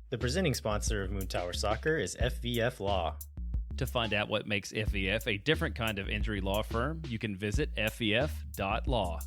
The presenting sponsor of Moon Tower Soccer is FVF Law. To find out what makes FVF a different kind of injury law firm, you can visit fvf.law.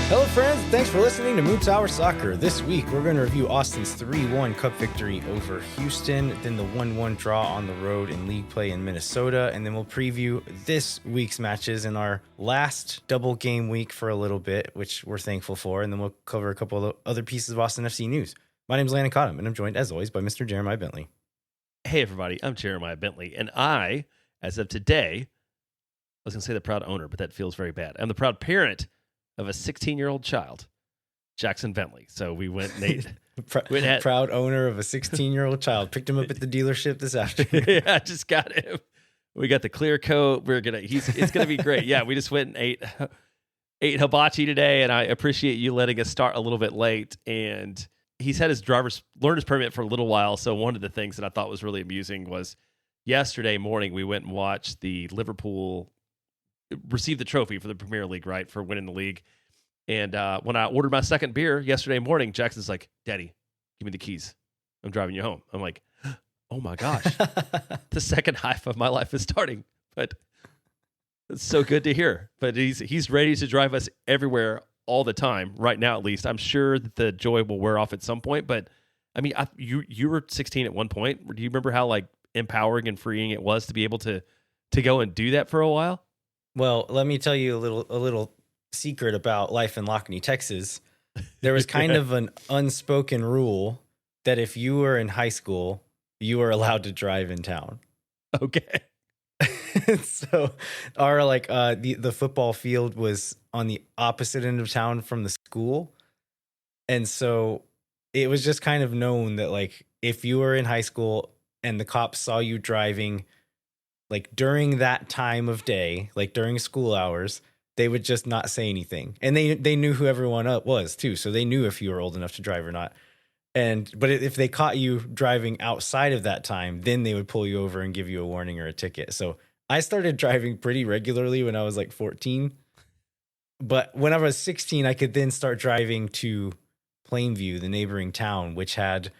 Hello friends, thanks for listening to Moon Tower Soccer. This week we're going to review Austin's 3-1 cup victory over Houston, then the 1-1 draw on the road in league play in Minnesota, and then we'll preview this week's matches in our last double game week for a little bit, which we're thankful for, and then we'll cover a couple of other pieces of Austin FC news. My name is Landon Cottom, and I'm joined as always by Mr. Jeremiah Bentley. Hey everybody, I'm Jeremiah Bentley, and I, as of today, I was going to say the proud owner, but that feels very bad. I'm the proud parent of a 16-year-old child, Jackson Bentley. So we went and ate. Proud owner of a 16-year-old child. Picked him up at the dealership this afternoon. Yeah, I just got him. We got the clear coat. It's gonna be great. Yeah, we just went and ate hibachi today, and I appreciate you letting us start a little bit late. And he's had his learner's permit for a little while. So one of the things that I thought was really amusing was yesterday morning we went and watched the Liverpool received the trophy for the Premier League, right, for winning the league. And when I ordered my second beer yesterday morning, Jackson's like, "Daddy, give me the keys. I'm driving you home." I'm like, "Oh my gosh, the second half of my life is starting." But it's so good to hear. But he's ready to drive us everywhere all the time, right now at least. I'm sure that the joy will wear off at some point. But I mean, you were 16 at one point. Do you remember how like empowering and freeing it was to be able to go and do that for a while? Well, let me tell you a little secret about life in Lockney, Texas. There was kind of an unspoken rule that if you were in high school, you were allowed to drive in town. Okay. So our the football field was on the opposite end of town from the school. And so it was just kind of known that like if you were in high school and the cops saw you driving like during that time of day, like during school hours, they would just not say anything. And they knew who everyone was too. So they knew if you were old enough to drive or not. But if they caught you driving outside of that time, then they would pull you over and give you a warning or a ticket. So I started driving pretty regularly when I was like 14. But when I was 16, I could then start driving to Plainview, the neighboring town, which had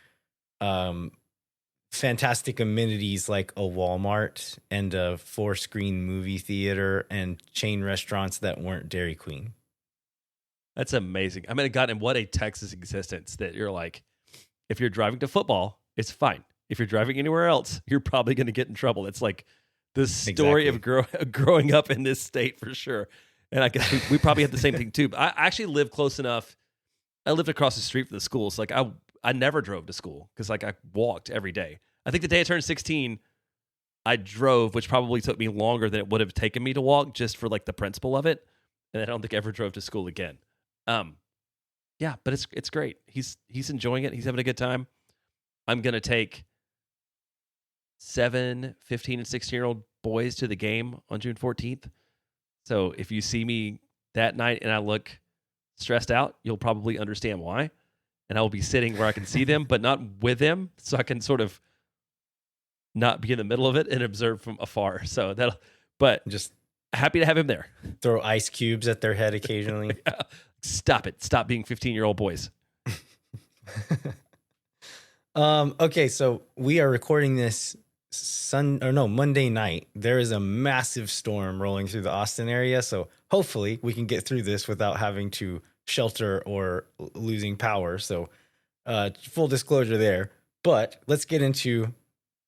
fantastic amenities like a Walmart and a 4-screen movie theater and chain restaurants that weren't Dairy Queen. That's amazing. I mean, God, and what a Texas existence that you're like, if you're driving to football, it's fine. If you're driving anywhere else, you're probably going to get in trouble. It's like the story of growing up in this state for sure. And I guess we probably had the same thing too. But I actually live close enough. I lived across the street from the school. So like I never drove to school because like I walked every day. I think the day I turned 16, I drove, which probably took me longer than it would have taken me to walk just for like the principle of it. And I don't think I ever drove to school again. Yeah, but it's great. He's enjoying it. He's having a good time. I'm going to take 7, 15, and 16-year-old boys to the game on June 14th. So if you see me that night and I look stressed out, you'll probably understand why. And I will be sitting where I can see them, but not with them, so I can sort of not be in the middle of it and observe from afar. So but just happy to have him there. Throw ice cubes at their head occasionally. Yeah. Stop it. Stop being 15-year-old boys. Okay, so we are recording this Monday night. There is a massive storm rolling through the Austin area, so hopefully we can get through this without having to shelter or losing power. So full disclosure there. But let's get into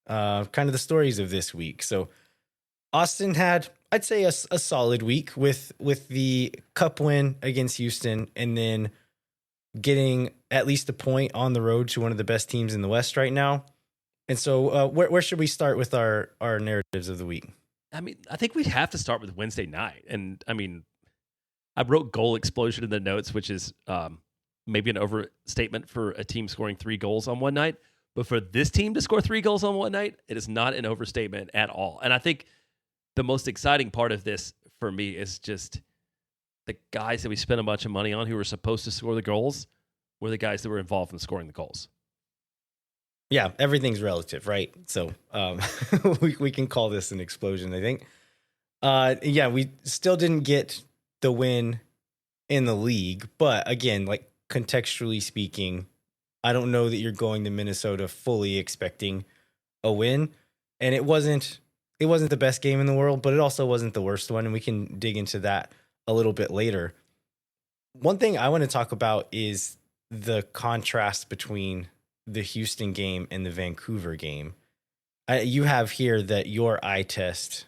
kind of the stories of this week. So Austin had, I'd say, a solid week with the cup win against Houston and then getting at least a point on the road to one of the best teams in the West right now. And so where should we start with our narratives of the week? I mean, I think we'd have to start with Wednesday night. And I mean, I wrote goal explosion in the notes, which is maybe an overstatement for a team scoring 3 goals on one night. But for this team to score 3 goals on one night, it is not an overstatement at all. And I think the most exciting part of this for me is just the guys that we spent a bunch of money on who were supposed to score the goals were the guys that were involved in scoring the goals. Yeah, everything's relative, right? So we can call this an explosion, I think. Yeah, we still didn't get the win in the league, but again, like contextually speaking, I don't know that you're going to Minnesota fully expecting a win. And it wasn't the best game in the world, but it also wasn't the worst one. And we can dig into that a little bit later. One thing I want to talk about is the contrast between the Houston game and the Vancouver game. You have here that your eye test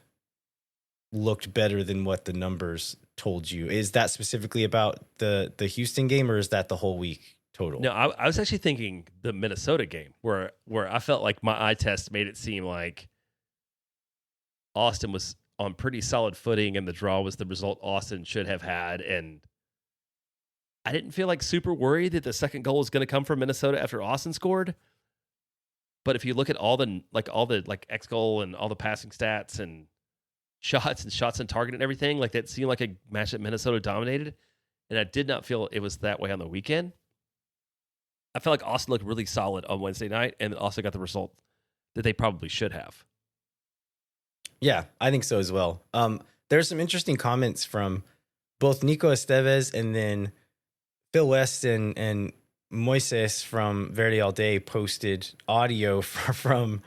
looked better than what the numbers told you. Is that specifically about the Houston game, or is that the whole week total? No, I was actually thinking the Minnesota game where I felt like my eye test made it seem like Austin was on pretty solid footing and the draw was the result Austin should have had. And I didn't feel like super worried that the second goal was going to come from Minnesota after Austin scored. But if you look at all the X goal and all the passing stats and shots and target and everything, like that seemed like a match that Minnesota dominated. And I did not feel it was that way on the weekend. I felt like Austin looked really solid on Wednesday night and also got the result that they probably should have. Yeah, I think so as well. There's some interesting comments from both Nico Estevez and then Phil West and Moises from Verde All Day posted audio from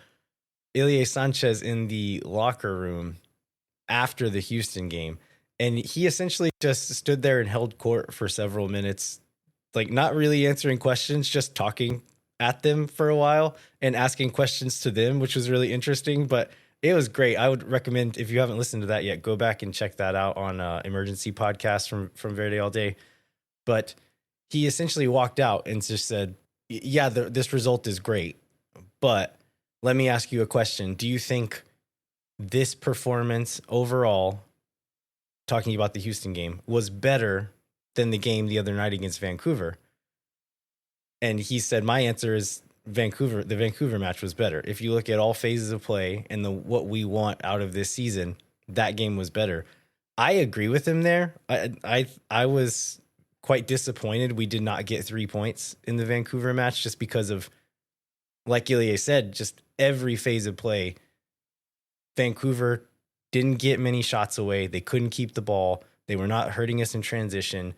Ilie Sanchez in the locker room after the Houston game. And he essentially just stood there and held court for several minutes, like not really answering questions, just talking at them for a while and asking questions to them, which was really interesting. But it was great. I would recommend, if you haven't listened to that yet, go back and check that out on Emergency Podcast from Verde All Day. But he essentially walked out and just said, yeah, this result is great, but let me ask you a question. Do you think this performance overall, talking about the Houston game, was better than the game the other night against Vancouver? And he said, my answer is the Vancouver match was better. If you look at all phases of play and what we want out of this season, that game was better. I agree with him there. I was quite disappointed we did not get 3 points in the Vancouver match, just because of, like Ilie said, just every phase of play. Vancouver didn't get many shots away. They couldn't keep the ball. They were not hurting us in transition.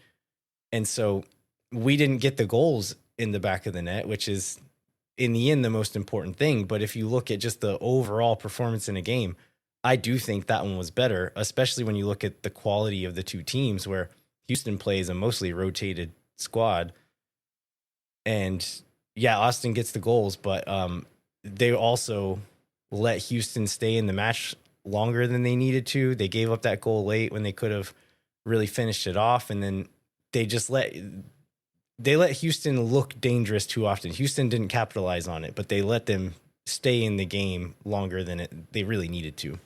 And so we didn't get the goals in the back of the net, which is in the end the most important thing. But if you look at just the overall performance in a game, I do think that one was better, especially when you look at the quality of the two teams, where Houston plays a mostly rotated squad. And yeah, Austin gets the goals, but they also let Houston stay in the match longer than they needed to. They gave up that goal late when they could have really finished it off. And then they just let Houston look dangerous too often. Houston didn't capitalize on it, but they let them stay in the game longer than they really needed to.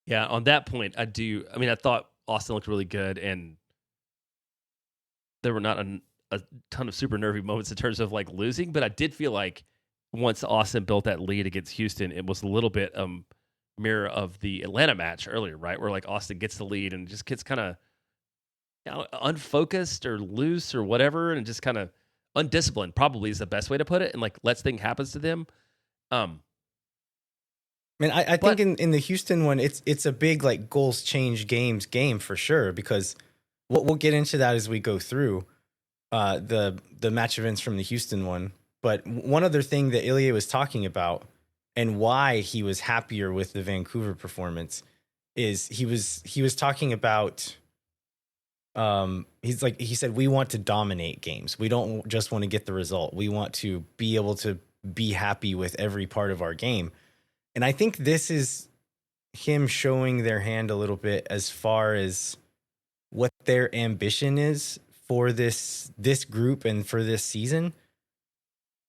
Yeah, on that point, I thought Austin looked really good, and there were not a ton of super nervy moments in terms of like losing, but I did feel like once Austin built that lead against Houston, it was a little bit mirror of the Atlanta match earlier, right? Where like Austin gets the lead and just gets kind of unfocused or loose or whatever, and just kind of undisciplined probably is the best way to put it, and like lets things happen to them. I think in the Houston one, it's a big like goals change game for sure, because we'll get into that as we go through the match events from the Houston one. But one other thing that Ilie was talking about and why he was happier with the Vancouver performance is he was talking about he said, we want to dominate games. We don't just want to get the result. We want to be able to be happy with every part of our game. And I think this is him showing their hand a little bit as far as what their ambition is for this group and for this season.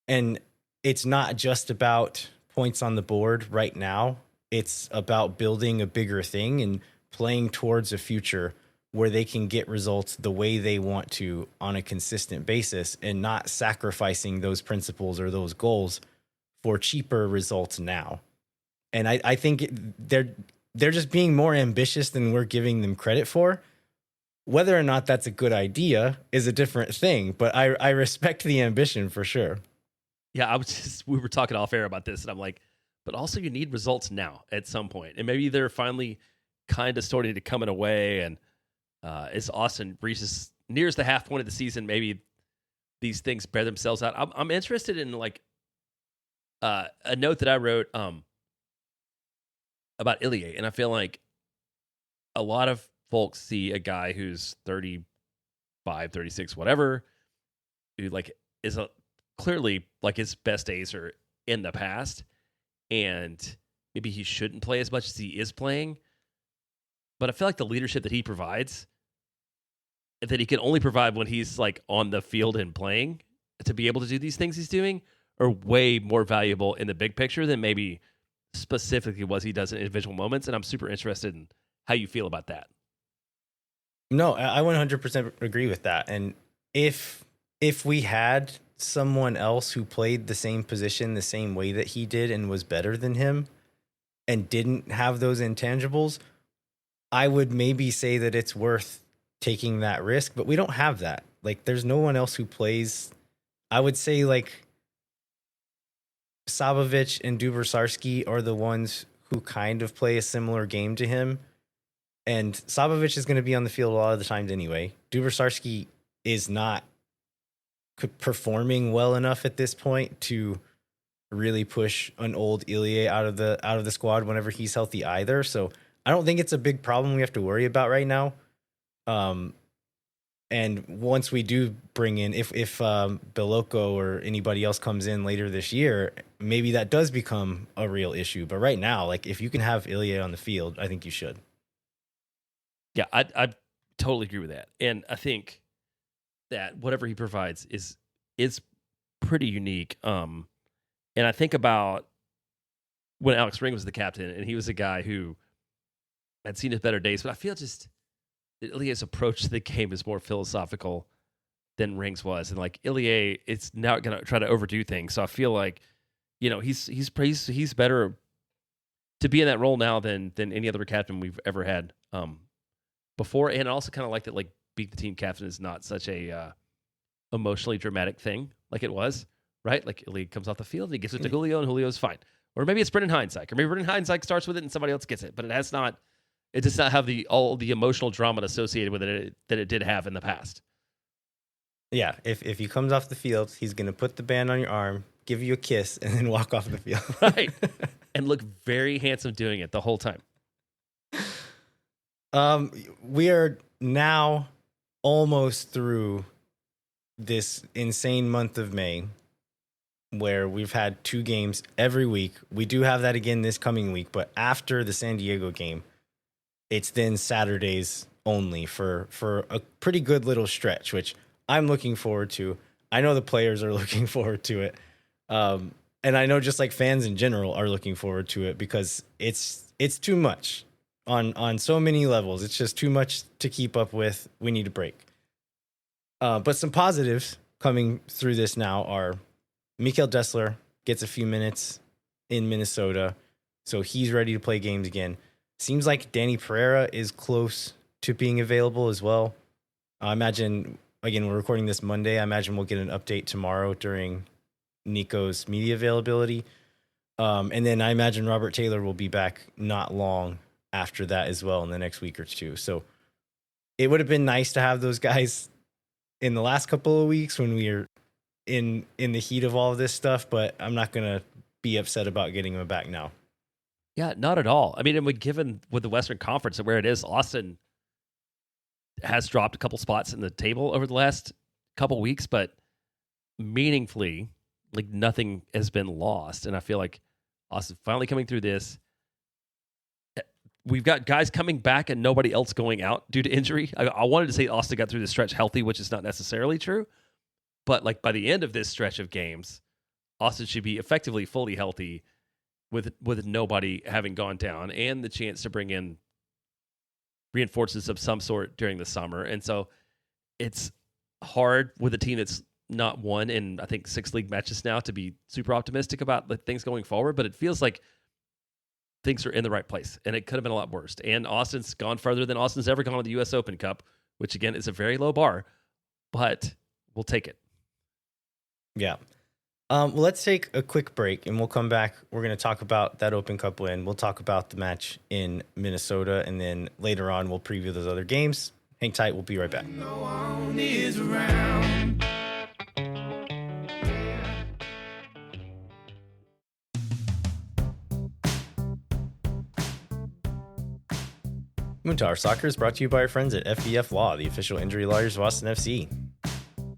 And it's not just about points on the board right now. It's about building a bigger thing and playing towards a future where they can get results the way they want to on a consistent basis, and not sacrificing those principles or those goals for cheaper results now. And I think they're just being more ambitious than we're giving them credit for. Whether or not that's a good idea is a different thing, but I respect the ambition for sure. Yeah, we were talking off air about this, and I'm like, but also you need results now at some point. And maybe they're finally kind of starting to come in a way, and as Austin nears the half point of the season, maybe these things bear themselves out. I'm interested in like a note that I wrote about Ilie, and I feel like a lot of folks see a guy who's 35, 36, whatever, who like is clearly like his best days are in the past, and maybe he shouldn't play as much as he is playing. But I feel like the leadership that he provides, that he can only provide when he's like on the field and playing, to be able to do these things he's doing, are way more valuable in the big picture than maybe specifically what he does in individual moments. And I'm super interested in how you feel about that. No, I 100% agree with that. And if we had someone else who played the same position the same way that he did and was better than him and didn't have those intangibles, I would maybe say that it's worth taking that risk, but we don't have that. Like, there's no one else who plays. I would say like Sabovic and Dubrsarski are the ones who kind of play a similar game to him. And Sabovic is going to be on the field a lot of the times anyway. Dubrsarski is not performing well enough at this point to really push an old Ilie out of the squad whenever he's healthy either. So I don't think it's a big problem we have to worry about right now. And once we do bring in, if Beloko or anybody else comes in later this year, maybe that does become a real issue. But right now, like, if you can have Ilie on the field, I think you should. Yeah, I totally agree with that. And I think that whatever he provides is pretty unique. And I think about when Alex Ring was the captain, and he was a guy who had seen his better days, but I feel just that Ilie's approach to the game is more philosophical than Rings was. And like Ilie, it's now going to try to overdo things. So I feel like, you know, he's better to be in that role now than any other captain we've ever had before. And I also kind of like that, like, being the team captain is not such a emotionally dramatic thing like it was, right? Like, Ilie comes off the field and he gives it to Julio, and Julio's fine. Or maybe it's Brendan Heinzike, or maybe Brendan Heinzike starts with it and somebody else gets it. But it does not have all the emotional drama associated with it that it did have in the past. Yeah, if he comes off the field, he's going to put the band on your arm, give you a kiss, and then walk off the field. Right. And look very handsome doing it the whole time. We are now almost through this insane month of May where we've had 2 games every week. We do have that again this coming week, but after the San Diego game, it's then Saturdays only for a pretty good little stretch, which I'm looking forward to. I know the players are looking forward to it. And I know just like fans in general are looking forward to it, because it's too much on so many levels. It's just too much to keep up with. We need a break. But some positives coming through this now are Mikael Dessler gets a few minutes in Minnesota, so he's ready to play games again. Seems like Danny Pereira is close to being available as well. I imagine, again, we're recording this Monday. I imagine we'll get an update tomorrow during Nico's media availability. And then I imagine Robert Taylor will be back not long after that as well in the next week or two. So it would have been nice to have those guys in the last couple of weeks when we were in the heat of all of this stuff, but I'm not going to be upset about getting them back now. Yeah, not at all. I mean, and given with the Western Conference and where it is, Austin has dropped a couple spots in the table over the last couple weeks, but meaningfully, like, nothing has been lost. And I feel like Austin finally coming through this. We've got guys coming back and nobody else going out due to injury. I wanted to say Austin got through the stretch healthy, which is not necessarily true. But like, by the end of this stretch of games, Austin should be effectively fully healthy with nobody having gone down, and the chance to bring in reinforcements of some sort during the summer. And so it's hard with a team that's not won in, I think, 6 league matches now to be super optimistic about the things going forward. But it feels like things are in the right place, and it could have been a lot worse. And Austin's gone further than Austin's ever gone to the U.S. Open Cup, which, again, is a very low bar, but we'll take it. Yeah. Well, let's take a quick break, and we'll come back. We're going to talk about that Open Cup win. We'll talk about the match in Minnesota, and then later on, we'll preview those other games. Hang tight. We'll be right back. No one is around. Moontower Soccer is brought to you by our friends at FVF Law, the official injury lawyers of Austin FC.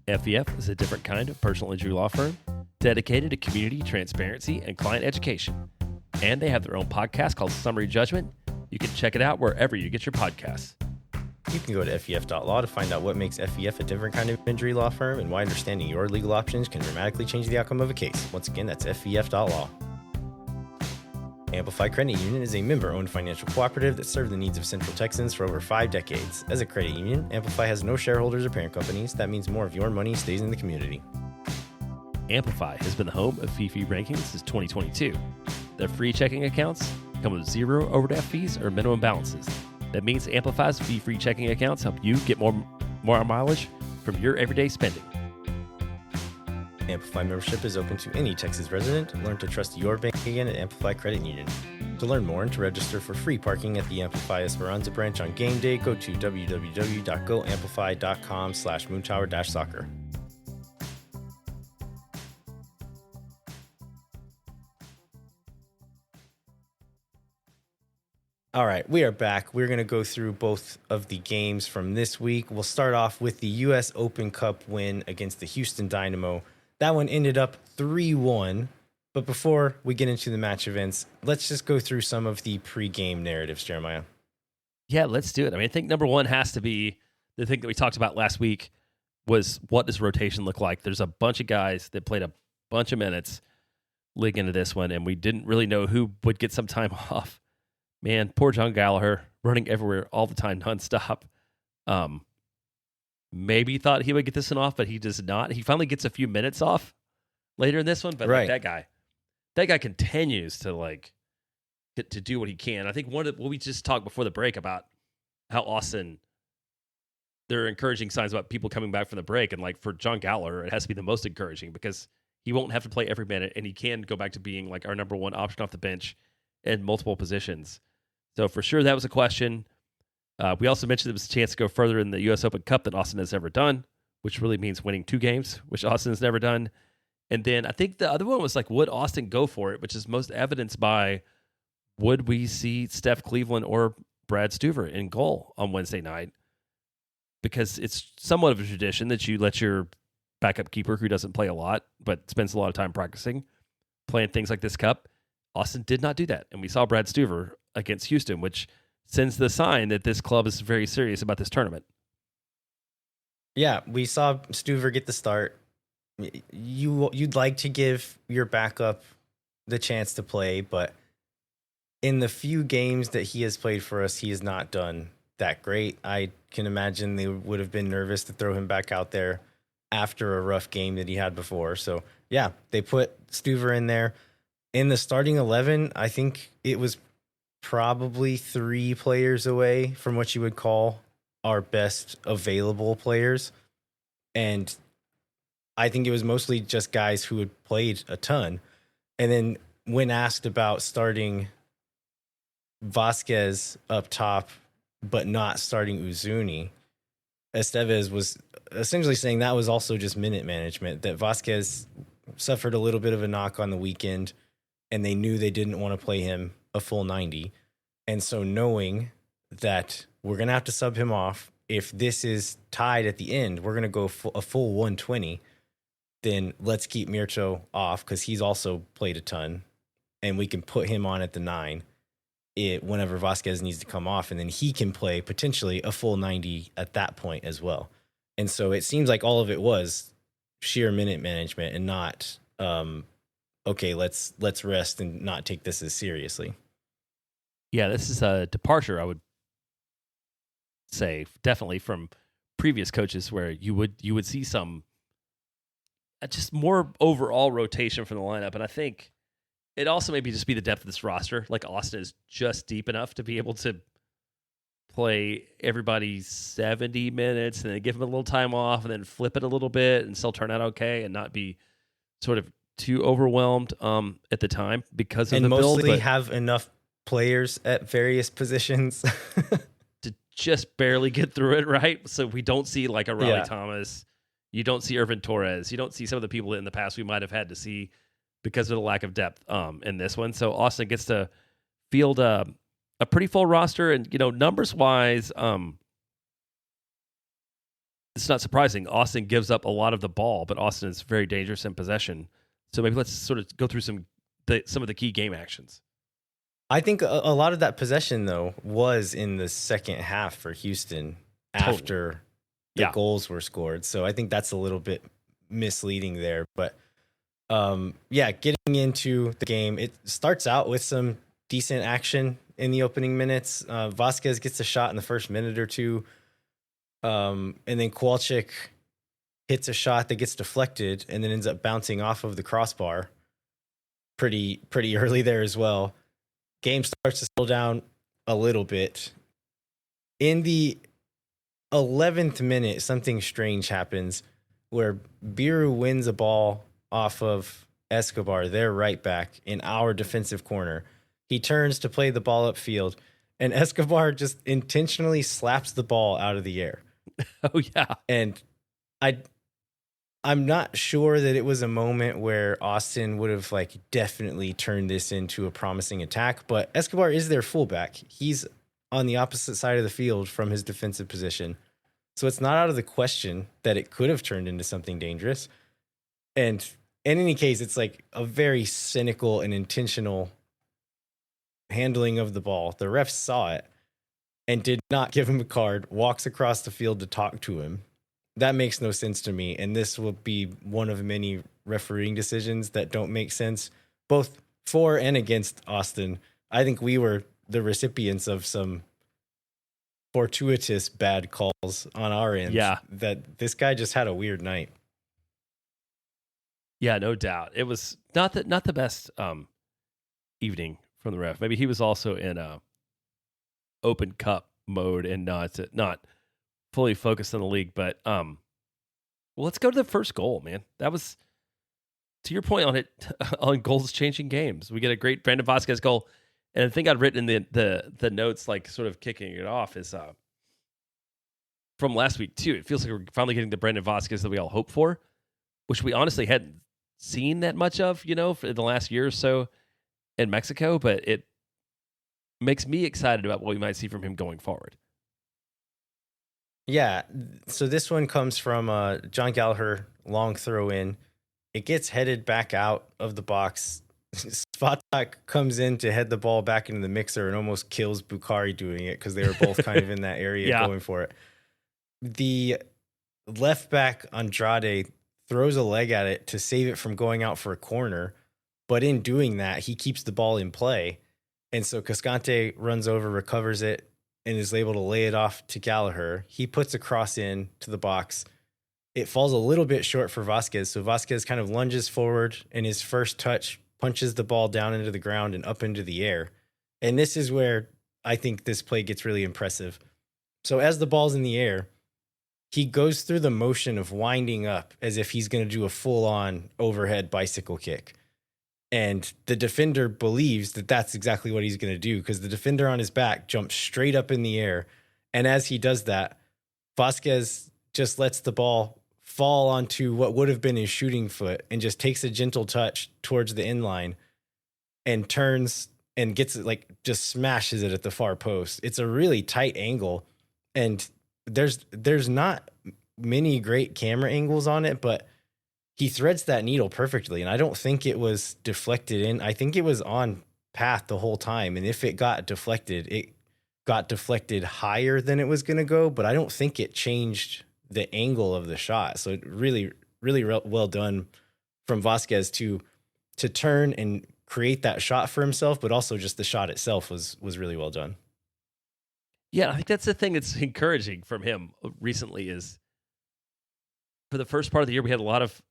FVF is a different kind of personal injury law firm dedicated to community transparency and client education. And they have their own podcast called Summary Judgment. You can check it out wherever you get your podcasts. You can go to FVF.law to find out what makes FVF a different kind of injury law firm and why understanding your legal options can dramatically change the outcome of a case. Once again, that's FVF.law. Amplify Credit Union is a member-owned financial cooperative that served the needs of Central Texans for over 5 decades. As a credit union, Amplify has no shareholders or parent companies. That means more of your money stays in the community. Amplify has been the home of fee rankings since 2022. Their free checking accounts come with 0 overdraft fees or minimum balances. That means Amplify's fee-free checking accounts help you get more mileage from your everyday spending. Amplify membership is open to any Texas resident. Learn to trust your bank again at Amplify Credit Union. To learn more and to register for free parking at the Amplify Esperanza branch on game day, go to www.goamplify.com/moontower-soccer. All right, we are back. We're going to go through both of the games from this week. We'll start off with the U.S. Open Cup win against the Houston Dynamo. That one ended up 3-1. But before we get into the match events, let's just go through some of the pre-game narratives, Jeremiah. Yeah, let's do it. I mean, I think number one has to be the thing that we talked about last week was what does rotation look like? There's a bunch of guys that played a bunch of minutes leading into this one, and we didn't really know who would get some time off. Man, poor John Gallagher running everywhere all the time, nonstop. Maybe thought he would get this one off, but he does not. He finally gets a few minutes off later in this one, but right. Like, that guy continues to to do what he can. I think what we just talked before the break about how Austin, there are encouraging signs about people coming back from the break, and for John Gallagher, it has to be the most encouraging because he won't have to play every minute, and he can go back to being our number one option off the bench in multiple positions. So for sure, that was a question. We also mentioned there was a chance to go further in the U.S. Open Cup than Austin has ever done, which really means winning 2 games, which Austin has never done. And then I think the other one was would Austin go for it, which is most evidenced by would we see Steph Cleveland or Brad Stuver in goal on Wednesday night? Because it's somewhat of a tradition that you let your backup keeper, who doesn't play a lot but spends a lot of time practicing, playing things like this cup. Austin did not do that. And we saw Brad Stuver against Houston, which sends the sign that this club is very serious about this tournament. Yeah, we saw Stuver get the start. You'd like to give your backup the chance to play, but in the few games that he has played for us, he has not done that great. I can imagine they would have been nervous to throw him back out there after a rough game that he had before. So, yeah, they put Stuver in there. In the starting 11, I think it was probably 3 players away from what you would call our best available players. And I think it was mostly just guys who had played a ton. And then when asked about starting Vasquez up top, but not starting Uzuni, Estevez was essentially saying that was also just minute management, that Vasquez suffered a little bit of a knock on the weekend, and they knew they didn't want to play him a full 90. And so knowing that we're going to have to sub him off, if this is tied at the end, we're going to go a full 120, then let's keep Mircho off because he's also played a ton, and we can put him on at the 9 whenever Vasquez needs to come off, and then he can play potentially a full 90 at that point as well. And so it seems like all of it was sheer minute management and not, okay, let's rest and not take this as seriously. Yeah, this is a departure, I would say, definitely from previous coaches where you would see some just more overall rotation from the lineup. And I think it also maybe just be the depth of this roster. Austin is just deep enough to be able to play everybody 70 minutes and then give them a little time off and then flip it a little bit and still turn out okay and not be sort of too overwhelmed at the time because of the build. And mostly have enough players at various positions to just barely get through it, right? So we don't see a Riley Thomas. You don't see Irvin Torres. You don't see some of the people that in the past we might have had to see because of the lack of depth in this one. So Austin gets to field a pretty full roster, and numbers wise, it's not surprising. Austin gives up a lot of the ball, but Austin is very dangerous in possession. So maybe let's sort of go through some of the key game actions. I think a lot of that possession, though, was in the second half for Houston after the goals were scored. So I think that's a little bit misleading there. But getting into the game, it starts out with some decent action in the opening minutes. Vasquez gets a shot in the first minute or two. And then Kowalczyk hits a shot that gets deflected and then ends up bouncing off of the crossbar pretty early there as well. Game starts to slow down a little bit. In the 11th minute, something strange happens where Biru wins a ball off of Escobar, their right back, in our defensive corner. He turns to play the ball upfield, and Escobar just intentionally slaps the ball out of the air. Oh, yeah. And I'm not sure that it was a moment where Austin would have definitely turned this into a promising attack, but Escobar is their fullback. He's on the opposite side of the field from his defensive position. So it's not out of the question that it could have turned into something dangerous. And in any case, it's a very cynical and intentional handling of the ball. The ref saw it and did not give him a card, walks across the field to talk to him. That makes no sense to me, and this will be one of many refereeing decisions that don't make sense, both for and against Austin. I think we were the recipients of some fortuitous bad calls on our end. Yeah. That this guy just had a weird night. Yeah, no doubt. It was not the best evening from the ref. Maybe he was also in Open Cup mode and not fully focused on the league. But well, let's go to the first goal, man. That was, to your point on it, on goals changing games. We get a great Brandon Vasquez goal, and the thing I'd written in the notes, sort of kicking it off, is from last week too. It feels like we're finally getting the Brandon Vasquez that we all hoped for, which we honestly hadn't seen that much of, for the last year or so in Mexico. But it makes me excited about what we might see from him going forward. Yeah, so this one comes from John Gallagher, long throw in. It gets headed back out of the box. Svatak comes in to head the ball back into the mixer and almost kills Bukari doing it because they were both kind of in that area going for it. The left back Andrade throws a leg at it to save it from going out for a corner, but in doing that, he keeps the ball in play. And so Cascante runs over, recovers it, and is able to lay it off to Gallagher. He puts a cross in to the box. It falls a little bit short for Vasquez, so Vasquez kind of lunges forward, and his first touch punches the ball down into the ground and up into the air. And this is where I think this play gets really impressive. So as the ball's in the air, he goes through the motion of winding up as if he's going to do a full-on overhead bicycle kick. And the defender believes that that's exactly what he's going to do because the defender on his back jumps straight up in the air. And as he does that, Vasquez just lets the ball fall onto what would have been his shooting foot and just takes a gentle touch towards the inline and turns and gets it, just smashes it at the far post. It's a really tight angle. And there's not many great camera angles on it, but he threads that needle perfectly, and I don't think it was deflected in. I think it was on path the whole time, and if it got deflected higher than it was going to go, but I don't think it changed the angle of the shot. So it really, really well done from Vasquez to turn and create that shot for himself, but also just the shot itself was really well done. Yeah, I think that's the thing that's encouraging from him recently is for the first part of the year, we had a lot of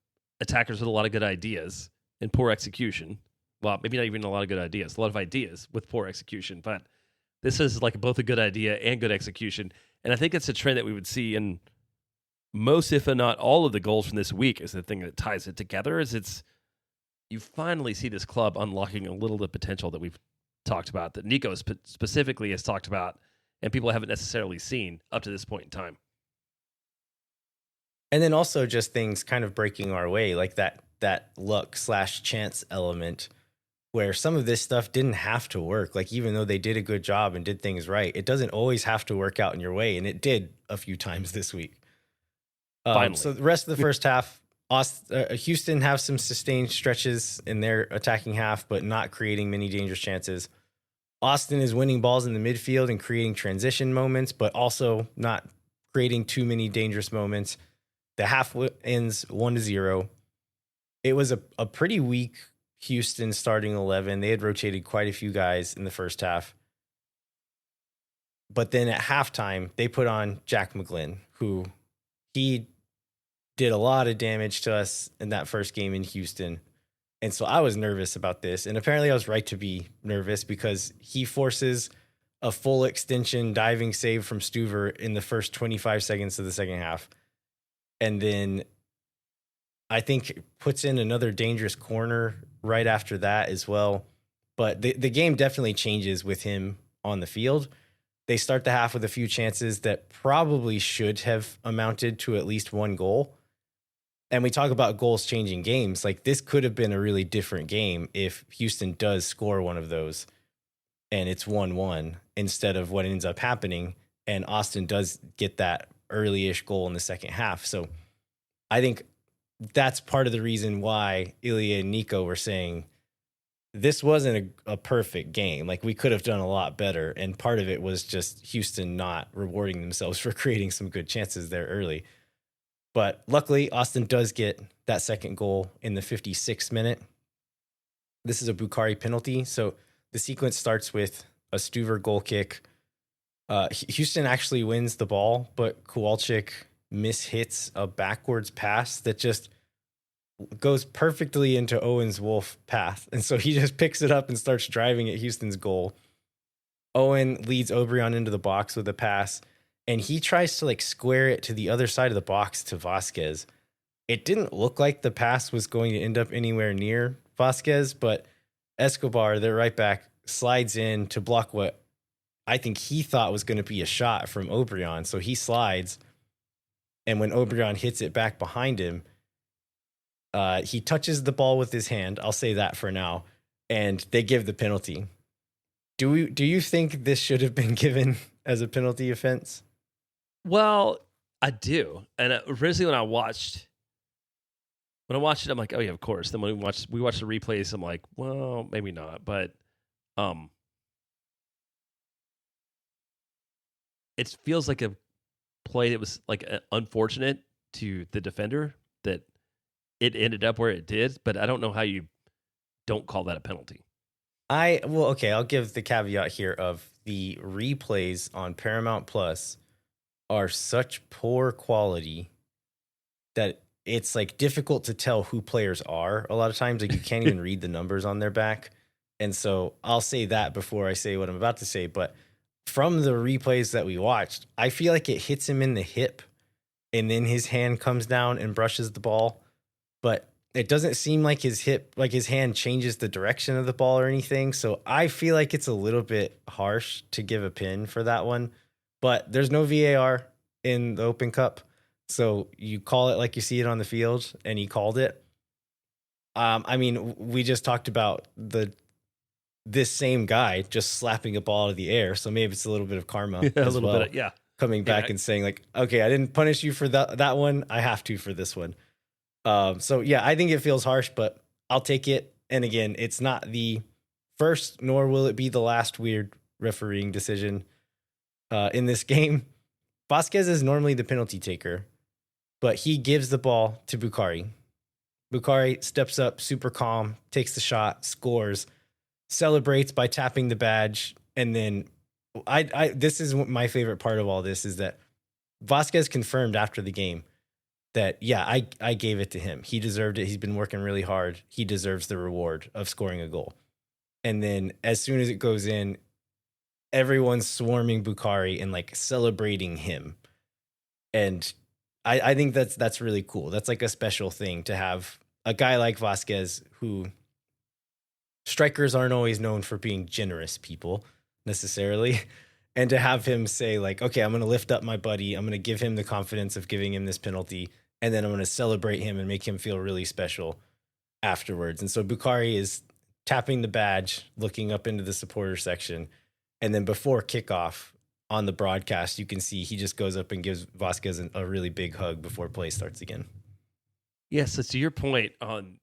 attackers with a lot of good ideas and poor execution. Well, maybe not even a lot of good ideas, a lot of ideas with poor execution. But this is both a good idea and good execution. And I think it's a trend that we would see in most, if not all, of the goals from this week. Is the thing that ties it together. You finally see this club unlocking a little of the potential that we've talked about, that Nico specifically has talked about, and people haven't necessarily seen up to this point in time. And then also just things kind of breaking our way, like that luck/chance element where some of this stuff didn't have to work. Like, even though they did a good job and did things right, it doesn't always have to work out in your way. And it did a few times this week. Finally. So the rest of the first half, Houston have some sustained stretches in their attacking half, but not creating many dangerous chances. Austin is winning balls in the midfield and creating transition moments, but also not creating too many dangerous moments. The half ends 1-0. It was a pretty weak Houston starting 11. They had rotated quite a few guys in the first half. But then at halftime, they put on Jack McGlynn, who he did a lot of damage to us in that first game in Houston. And so I was nervous about this. And apparently I was right to be nervous because he forces a full extension diving save from Stuver in the first 25 seconds of the second half. And then I think puts in another dangerous corner right after that as well. But the game definitely changes with him on the field. They start the half with a few chances that probably should have amounted to at least one goal. And we talk about goals changing games. Like, this could have been a really different game if Houston does score one of those and it's 1-1 instead of what ends up happening. And Austin does get that early-ish goal in the second half. So I think that's part of the reason why Ilie and Nico were saying this wasn't a perfect game. Like, we could have done a lot better. And part of it was just Houston not rewarding themselves for creating some good chances there early. But luckily, Austin does get that second goal in the 56th minute. This is a Bukari penalty. So the sequence starts with a Stuver goal kick. Houston actually wins the ball, but Kowalczyk mishits a backwards pass that just goes perfectly into Owen's Wolf path. And so he just picks it up and starts driving at Houston's goal. Owen leads Obrian into the box with a pass, and he tries to like square it to the other side of the box to Vasquez. It didn't look like the pass was going to end up anywhere near Vasquez, but Escobar, their right back, slides in to block what I think he thought was going to be a shot from Obrian. So he slides, and when Obrian hits it back behind him, he touches the ball with his hand. I'll say that for now, and they give the penalty. Do you think this should have been given as a penalty offense? Well, I do. And originally when I watched it, I'm like, oh yeah, of course. Then when we watched the replays, I'm like, well, maybe not. But it feels like a play that was like unfortunate to the defender that it ended up where it did. But I don't know how you don't call that a penalty. I'll give the caveat here of the replays on Paramount Plus are such poor quality that it's like difficult to tell who players are. A lot of times, like, you can't even read the numbers on their back. And so I'll say that before I say what I'm about to say. But from the replays that we watched, I feel like it hits him in the hip and then his hand comes down and brushes the ball. But it doesn't seem like his hand changes the direction of the ball or anything. So I feel like it's a little bit harsh to give a pin for that one. But there's no VAR in the Open Cup. So you call it like you see it on the field, and he called it. I mean, we just talked about this same guy just slapping a ball out of the air. So maybe it's a little bit of karma coming back and saying like, okay, I didn't punish you for that one. I have to for this one. So yeah, I think it feels harsh, but I'll take it. And again, it's not the first, nor will it be the last weird refereeing decision in this game. Vasquez is normally the penalty taker, but he gives the ball to Bukari. Bukari steps up, super calm, takes the shot, scores, celebrates by tapping the badge. And then this is my favorite part of all this is that Vasquez confirmed after the game that, yeah, I gave it to him. He deserved it. He's been working really hard. He deserves the reward of scoring a goal. And then as soon as it goes in, everyone's swarming Bukari and like celebrating him. And I think that's really cool. That's like a special thing to have a guy like Vasquez, who strikers aren't always known for being generous people necessarily. And to have him say like, okay, I'm going to lift up my buddy. I'm going to give him the confidence of giving him this penalty. And then I'm going to celebrate him and make him feel really special afterwards. And so Bukari is tapping the badge, looking up into the supporter section. And then before kickoff on the broadcast, you can see he just goes up and gives Vasquez a really big hug before play starts again. Yes, so to your point on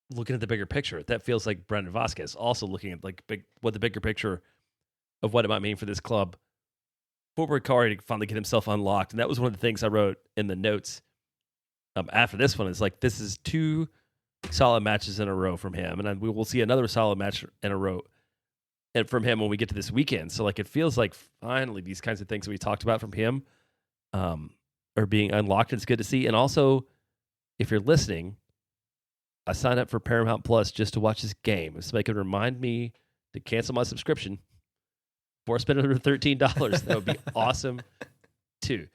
looking at the bigger picture, that feels like Brendan Vasquez also looking at like what the bigger picture of what it might mean for this club for Bukari to finally get himself unlocked. And that was one of the things I wrote in the notes after this one. Is like, this is 2 solid matches in a row from him, and we will see another solid match in a row and from him when we get to this weekend. So like, it feels like finally these kinds of things that we talked about from him are being unlocked. It's good to see. And also, if you're listening, I signed up for Paramount Plus just to watch this game. If somebody could remind me to cancel my subscription before I spend another $13, that would be awesome too.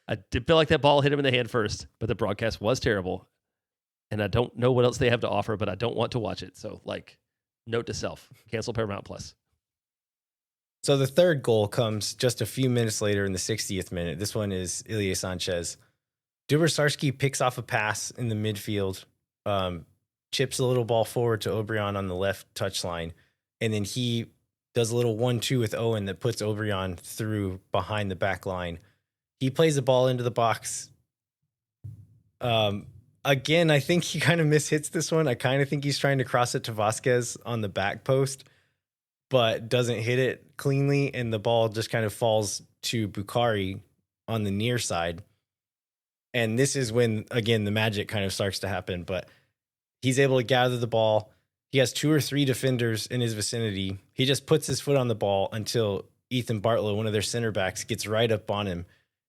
I did feel like that ball hit him in the hand first, but the broadcast was terrible. And I don't know what else they have to offer, but I don't want to watch it. So, like, note to self, cancel Paramount Plus. So the third goal comes just a few minutes later in the 60th minute. This one is Ilie Sanchez. Dubrsarski picks off a pass in the midfield, chips a little ball forward to Obrian on the left touchline, and then he does a little 1-2 with Owen that puts Obrian through behind the back line. He plays the ball into the box. Again, I think he kind of mishits this one. I kind of think he's trying to cross it to Vasquez on the back post, but doesn't hit it cleanly, and the ball just kind of falls to Bukari on the near side. And this is when, again, the magic kind of starts to happen, but he's able to gather the ball. He has 2 or 3 defenders in his vicinity. He just puts his foot on the ball until Ethan Bartlow, one of their center backs, gets right up on him.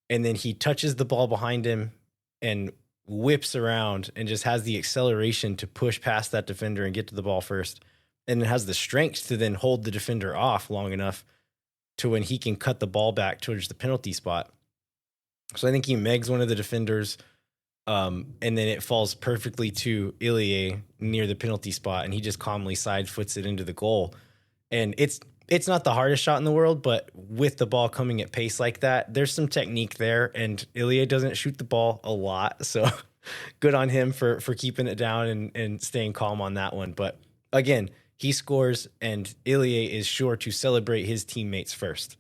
And then he touches the ball behind him and whips around and just has the acceleration to push past that defender and get to the ball first. And it has the strength to then hold the defender off long enough to when he can cut the ball back towards the penalty spot. So I think he megs one of the defenders, and then it falls perfectly to Ilie near the penalty spot, and he just calmly side foots it into the goal. And it's not the hardest shot in the world, but with the ball coming at pace like that, there's some technique there, and Ilie doesn't shoot the ball a lot, so good on him for keeping it down and staying calm on that one. But again, he scores, and Ilie is sure to celebrate his teammates first.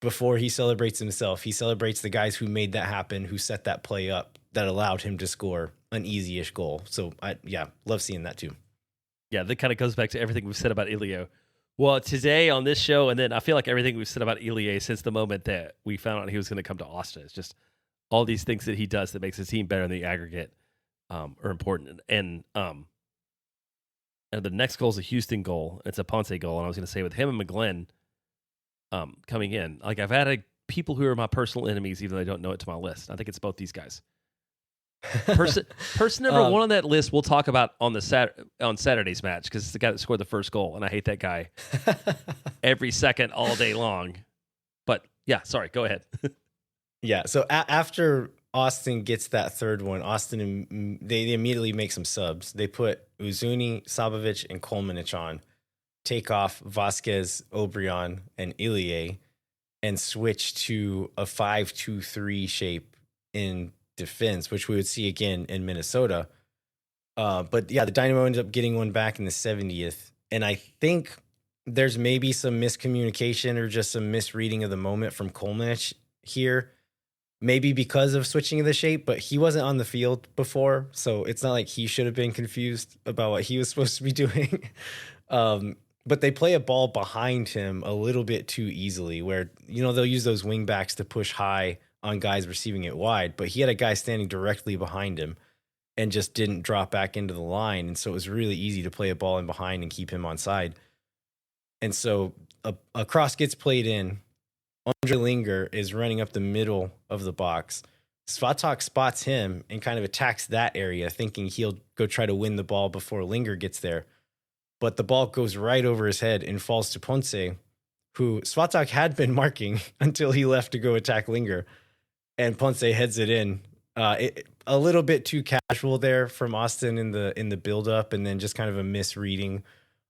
Before he celebrates himself, he celebrates the guys who made that happen, who set that play up that allowed him to score an easy-ish goal. So, love seeing that too. Yeah, that kind of goes back to everything we've said about Ilie. Well, today on this show, and then I feel like everything we've said about Ilie since the moment that we found out he was going to come to Austin, it's just all these things that he does that makes his team better in the aggregate are important. And the next goal is a Houston goal. It's a Ponce goal. And I was going to say with him and McGlynn coming in, like I've added people who are my personal enemies, even though I don't know it to my list. I think it's both these guys. Person number one on that list we'll talk about on on Saturday's match, because it's the guy that scored the first goal, and I hate that guy every second all day long. But yeah, sorry, go ahead. Yeah, so after Austin gets that third one, they immediately make some subs. They put Uzuni, Sabovic, and Kolmanic on, take off Vasquez, Obrian, and Ilie, and switch to a 5-2-3 shape in defense, which we would see again in Minnesota. But yeah, the Dynamo ends up getting one back in the 70th. And I think there's maybe some miscommunication or just some misreading of the moment from Kolmanic here. Maybe because of switching of the shape, but he wasn't on the field before, so it's not like he should have been confused about what he was supposed to be doing. But they play a ball behind him a little bit too easily, where, they'll use those wing backs to push high on guys receiving it wide, but he had a guy standing directly behind him and just didn't drop back into the line. And so it was really easy to play a ball in behind and keep him on side. And so a cross gets played in. Andre Linger is running up the middle of the box. Svatak spots him and kind of attacks that area, thinking he'll go try to win the ball before Linger gets there. But the ball goes right over his head and falls to Ponce, who Svatak had been marking until he left to go attack Linger. And Ponce heads it in. A little bit too casual there from Austin in the build-up, and then just kind of a misreading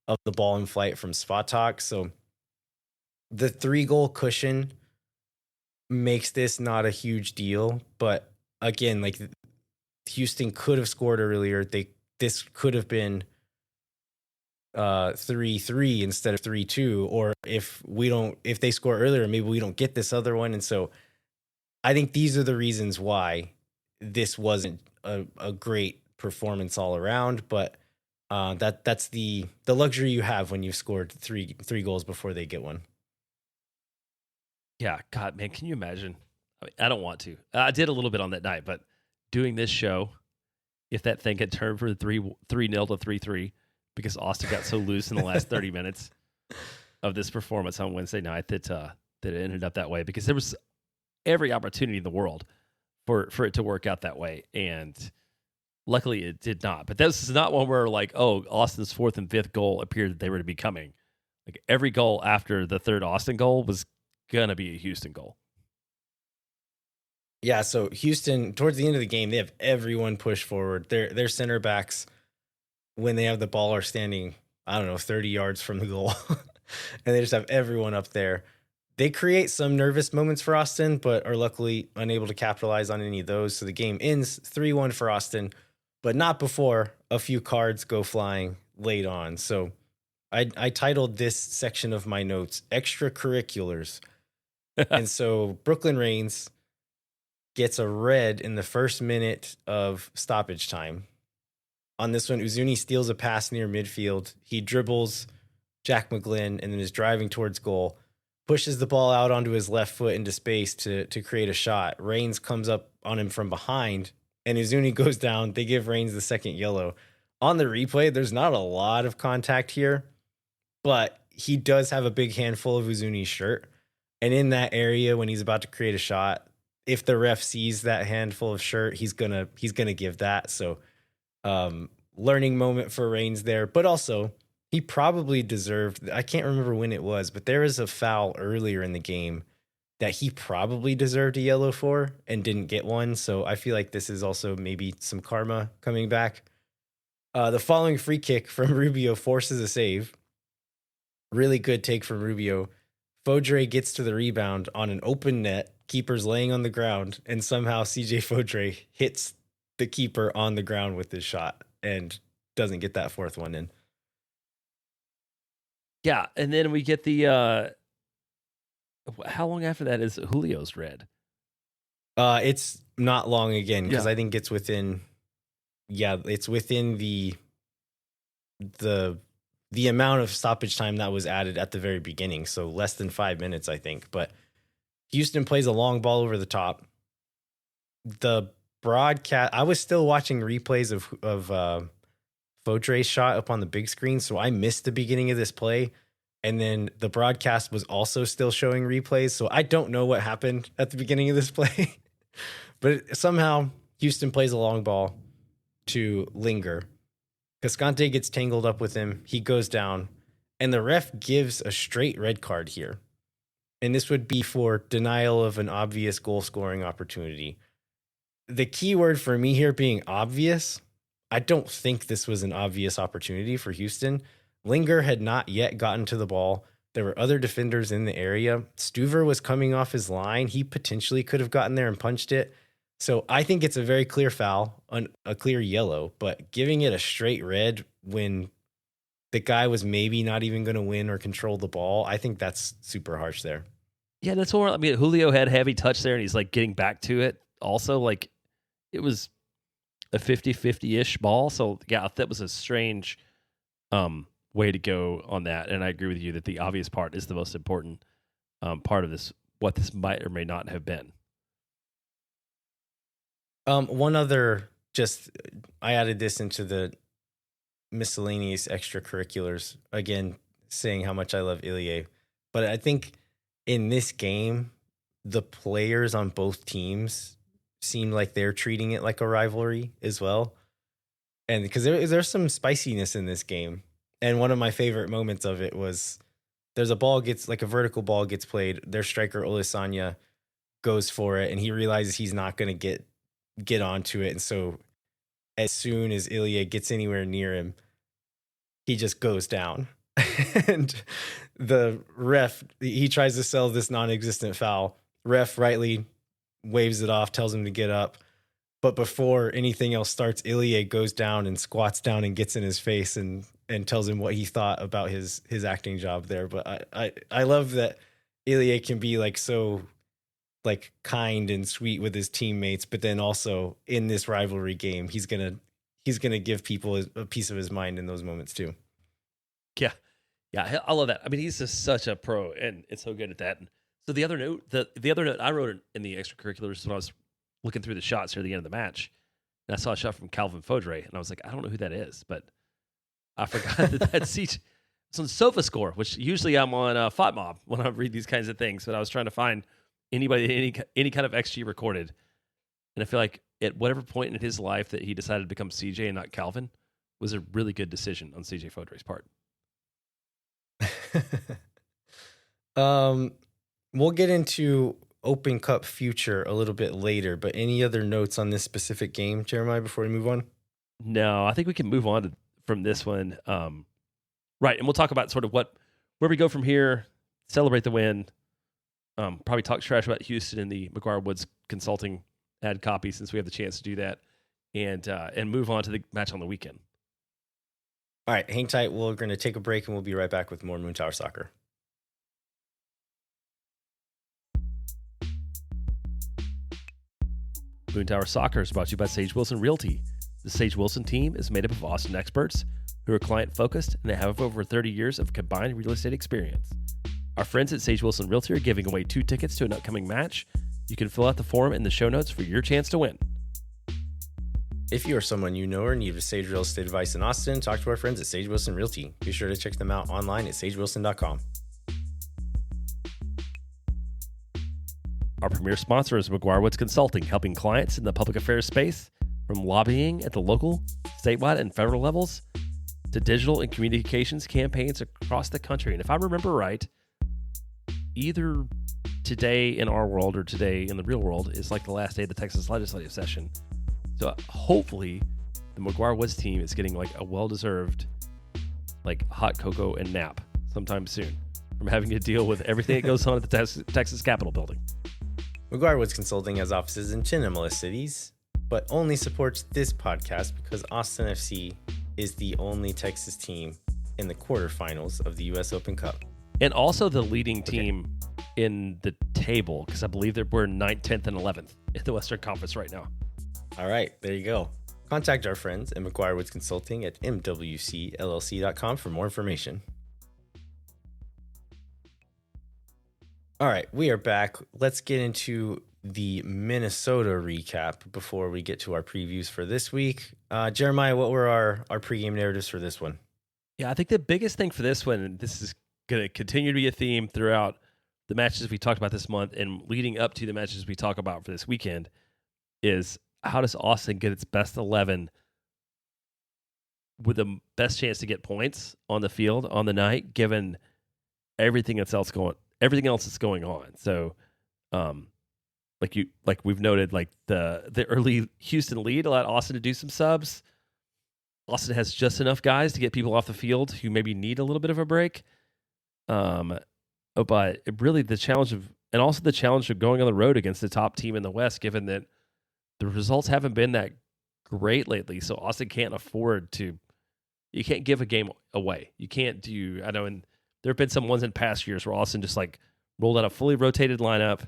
of the ball in flight from Svatak. So the 3-goal cushion makes this not a huge deal. But again, like, Houston could have scored earlier. This could have been 3-3 instead of 3-2, or if they score earlier, maybe we don't get this other one. And so I think these are the reasons why this wasn't a great performance all around. But that's the luxury you have when you've scored three goals before they get one. Yeah, God, man, can you imagine? I mean, I don't want to. I did a little bit on that night, but doing this show, if that thing had turned from 3-0 to 3-3 because Austin got so loose in the last 30 minutes of this performance on Wednesday night that it ended up that way, because there was every opportunity in the world for it to work out that way, and luckily it did not. But this is not one where like, oh, Austin's fourth and fifth goal appeared that they were to be coming. Like every goal after the third Austin goal was gonna be a Houston goal. Yeah, so Houston, towards the end of the game, they have everyone push forward. Their center backs, when they have the ball, are standing, I don't know, 30 yards from the goal. And they just have everyone up there. They create some nervous moments for Austin, but are luckily unable to capitalize on any of those. So the game ends 3-1 for Austin, but not before a few cards go flying late on. So I titled this section of my notes, Extracurriculars. And so Brooklyn Reigns gets a red in the first minute of stoppage time. On this one, Uzuni steals a pass near midfield. He dribbles Jack McGlynn and then is driving towards goal, pushes the ball out onto his left foot into space to create a shot. Reigns comes up on him from behind, and Uzuni goes down. They give Reigns the second yellow. On the replay, there's not a lot of contact here, but he does have a big handful of Uzuni's shirt. And in that area, when he's about to create a shot, if the ref sees that handful of shirt, he's gonna give that. So, learning moment for Reigns there, but also he probably deserved. I can't remember when it was, but there was a foul earlier in the game that he probably deserved a yellow for and didn't get one. So I feel like this is also maybe some karma coming back. The following free kick from Rubio forces a save. Really good take from Rubio. Fodre gets to the rebound on an open net. Keeper's laying on the ground, and somehow CJ Fodre hits the keeper on the ground with his shot and doesn't get that fourth one in. Yeah, and then we get the how long after that is Julio's red? It's not long again, because Yeah. I think it's within the amount of stoppage time that was added at the very beginning, so less than 5 minutes, I think. But Houston plays a long ball over the top. The broadcast, I was still watching replays of Fodre's shot up on the big screen, so I missed the beginning of this play. And then the broadcast was also still showing replays, so I don't know what happened at the beginning of this play. But somehow Houston plays a long ball to Linger. Cascante gets tangled up with him. He goes down, and the ref gives a straight red card here. And this would be for denial of an obvious goal-scoring opportunity. The key word for me here being obvious, I don't think this was an obvious opportunity for Houston. Linger had not yet gotten to the ball. There were other defenders in the area. Stuver was coming off his line. He potentially could have gotten there and punched it. So I think it's a very clear foul, a clear yellow, but giving it a straight red when the guy was maybe not even going to win or control the ball, I think that's super harsh there. Yeah, that's more. I mean, Julio had heavy touch there, and he's like getting back to it. Also, like it was a 50-50-ish ball. So yeah, that was a strange way to go on that. And I agree with you that the obvious part is the most important part of this, what this might or may not have been. One other, I added this into the miscellaneous extracurriculars, again, saying how much I love Ilie. But I think in this game, the players on both teams seem like they're treating it like a rivalry as well. And because there's some spiciness in this game. And one of my favorite moments of it was there's a vertical ball gets played. Their striker, Olisanya, goes for it, and he realizes he's not going to get onto it. And so as soon as Ilie gets anywhere near him, he just goes down. And the ref, he tries to sell this non-existent foul. Ref rightly waves it off, tells him to get up. But before anything else starts, Ilie goes down and squats down and gets in his face and and tells him what he thought about his acting job there. But I love that Ilie can be like so like kind and sweet with his teammates, but then also in this rivalry game, he's gonna give people a piece of his mind in those moments too. Yeah. Yeah, I love that. I mean, he's just such a pro and it's so good at that. So the other note, the other note I wrote in the extracurriculars when I was looking through the shots here at the end of the match, and I saw a shot from Calvin Fodre, and I was like, I don't know who that is, but I forgot that's it's on SofaScore, which usually I'm on FOTMob when I read these kinds of things, but I was trying to find anybody, any kind of XG recorded, and I feel like at whatever point in his life that he decided to become CJ and not Calvin was a really good decision on CJ Fodre's part. We'll get into Open Cup future a little bit later, but any other notes on this specific game, Jeremiah, before we move on? No, I think we can move on from this one. Right, and we'll talk about sort of where we go from here, celebrate the win, probably talk trash about Houston and the McGuire Woods Consulting ad copy since we have the chance to do that, and move on to the match on the weekend. All right, hang tight. We're going to take a break, and we'll be right back with more Moon Tower Soccer. Moon Tower Soccer is brought to you by Sage Wilson Realty. The Sage Wilson team is made up of Austin experts who are client-focused and have over 30 years of combined real estate experience. Our friends at Sage Wilson Realty are giving away 2 tickets to an upcoming match. You can fill out the form in the show notes for your chance to win. If you or someone you know or need Sage Real Estate advice in Austin, talk to our friends at Sage Wilson Realty. Be sure to check them out online at sagewilson.com. Our premier sponsor is McGuire Woods Consulting, helping clients in the public affairs space from lobbying at the local, statewide, and federal levels to digital and communications campaigns across the country. And if I remember right, either today in our world or today in the real world is like the last day of the Texas legislative session. So hopefully the McGuire Woods team is getting like a well-deserved like hot cocoa and nap sometime soon from having to deal with everything that goes on at the Texas Capitol building. McGuire Woods Consulting has offices in 10 MLS cities, but only supports this podcast because Austin FC is the only Texas team in the quarterfinals of the U.S. Open Cup. And also the leading team in the table, because I believe that we're 9th, 10th, and 11th in the Western Conference right now. All right, there you go. Contact our friends at McGuire Woods Consulting at mwcllc.com for more information. All right, we are back. Let's get into the Minnesota recap before we get to our previews for this week. Jeremiah, what were our pregame narratives for this one? Yeah, I think the biggest thing for this one, and this is going to continue to be a theme throughout the matches we talked about this month and leading up to the matches we talk about for this weekend, is how does Austin get its best 11 with the best chance to get points on the field on the night, given everything else that's going on. So, like we've noted, like the early Houston lead allowed Austin to do some subs. Austin has just enough guys to get people off the field who maybe need a little bit of a break. But really the challenge of going on the road against the top team in the West, given that the results haven't been that great lately. So Austin can't afford to. You can't give a game away. You can't do. I know, and there have been some ones in past years where Austin just like rolled out a fully rotated lineup,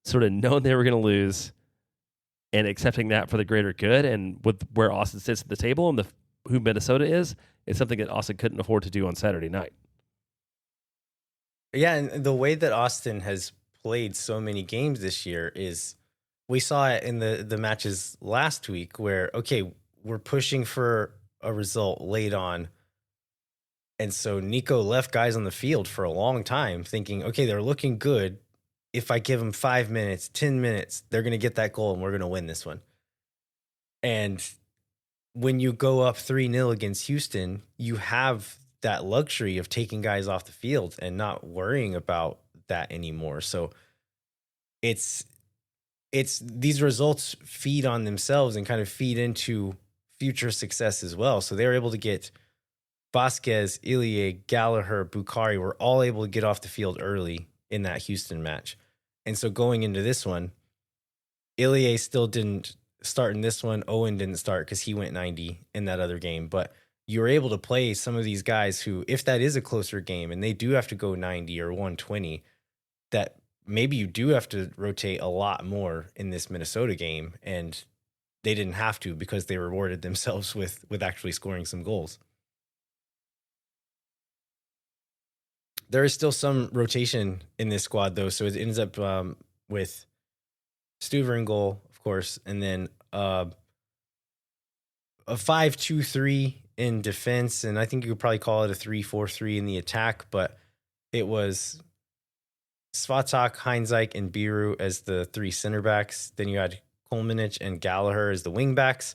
sort of knowing they were going to lose, and accepting that for the greater good. And with where Austin sits at the table and who Minnesota is, it's something that Austin couldn't afford to do on Saturday night. Yeah, and the way that Austin has played so many games this year is, we saw it in the matches last week where, okay, we're pushing for a result late on. And so Nico left guys on the field for a long time thinking, okay, they're looking good. If I give them 5 minutes, 10 minutes, they're going to get that goal and we're going to win this one. And when you go up 3-0 against Houston, you have that luxury of taking guys off the field and not worrying about that anymore. So it's these results feed on themselves and kind of feed into future success as well. So they're able to get Vasquez, Ilie, Gallagher, Bukari were all able to get off the field early in that Houston match. And so going into this one, Ilie still didn't start in this one. Owen didn't start because he went 90 in that other game. But you're able to play some of these guys who, if that is a closer game and they do have to go 90 or 120, that maybe you do have to rotate a lot more in this Minnesota game, and they didn't have to because they rewarded themselves with actually scoring some goals. There is still some rotation in this squad, though, so it ends up with Stuver in goal, of course, and then a 5-2-3 in defense, and I think you could probably call it a 3-4-3 in the attack, but it was Svatak, Heinzike, and Biru as the three center backs. Then you had Kolmanic and Gallagher as the wing backs,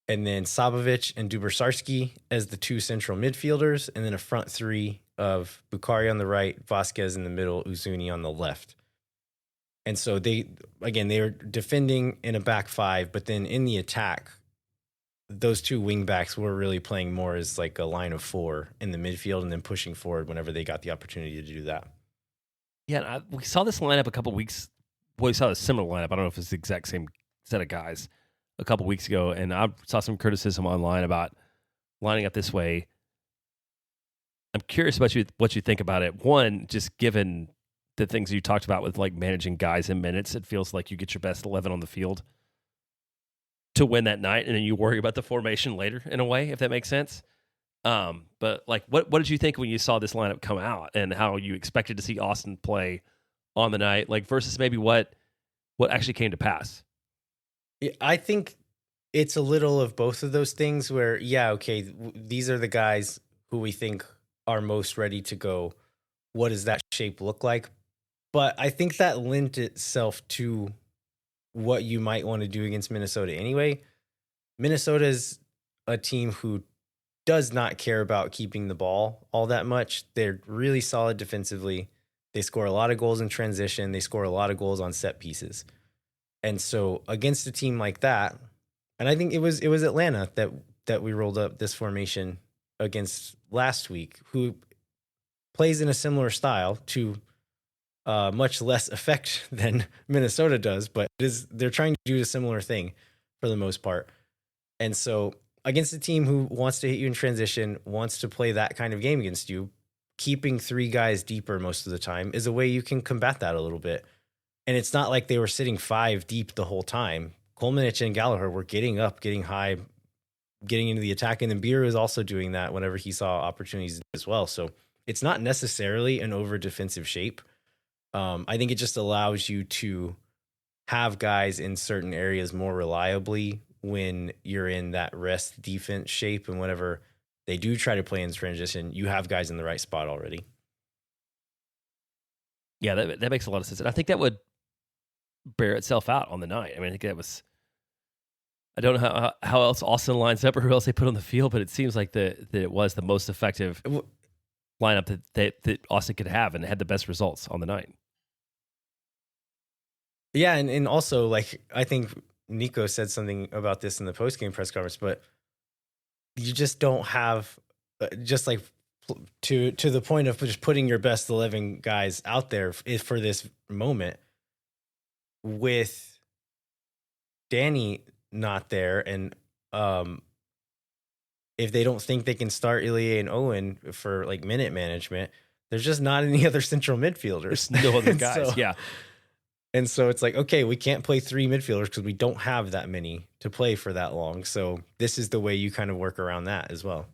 and then Sabovic and Dubrsarski as the two central midfielders, and then a front three of Bukari on the right, Vasquez in the middle, Uzuni on the left. And so they were defending in a back five, but then in the attack, those two wing backs were really playing more as like a line of four in the midfield and then pushing forward whenever they got the opportunity to do that. Yeah, we saw this lineup a couple weeks. Well, we saw a similar lineup. I don't know if it's the exact same set of guys a couple weeks ago, and I saw some criticism online about lining up this way. I'm curious about what you think about it. One, just given the things you talked about with like managing guys in minutes, it feels like you get your best 11 on the field to win that night, and then you worry about the formation later in a way, if that makes sense. But like, what did you think when you saw this lineup come out, and how you expected to see Austin play on the night, like versus maybe what actually came to pass? I think it's a little of both of those things where, yeah, okay, these are the guys who we think are most ready to go. What does that shape look like? But I think that lent itself to what you might want to do against Minnesota anyway. Minnesota is a team who does not care about keeping the ball all that much. They're really solid defensively. They score a lot of goals in transition. They score a lot of goals on set pieces. And so against a team like that, and I think it was Atlanta that we rolled up this formation against last week, who plays in a similar style to much less effect than Minnesota does, but they're trying to do a similar thing for the most part. And so against a team who wants to hit you in transition, wants to play that kind of game against you, keeping three guys deeper most of the time is a way you can combat that a little bit. And it's not like they were sitting five deep the whole time. Kolmanic and Gallagher were getting up, getting high, getting into the attack. And then Beer is also doing that whenever he saw opportunities as well. So it's not necessarily an over defensive shape. I think it just allows you to have guys in certain areas more reliably when you're in that rest defense shape. And whenever they do try to play in transition, you have guys in the right spot already. Yeah, that makes a lot of sense. And I think that would bear itself out on the night. I mean, I think that was, I don't know how else Austin lines up or who else they put on the field, but it seems like that it was the most effective lineup that Austin could have and had the best results on the night. Yeah, and also, like, I think Nico said something about this in the post-game press conference, but you just don't have, just like to the point of just putting your best 11 guys out there for this moment with Danny not there, and if they don't think they can start Ilie and Owen for like minute management, there's just not any other central midfielders. There's no other guys, so, yeah. And so it's like, okay, we can't play three midfielders because we don't have that many to play for that long. So this is the way you kind of work around that as well.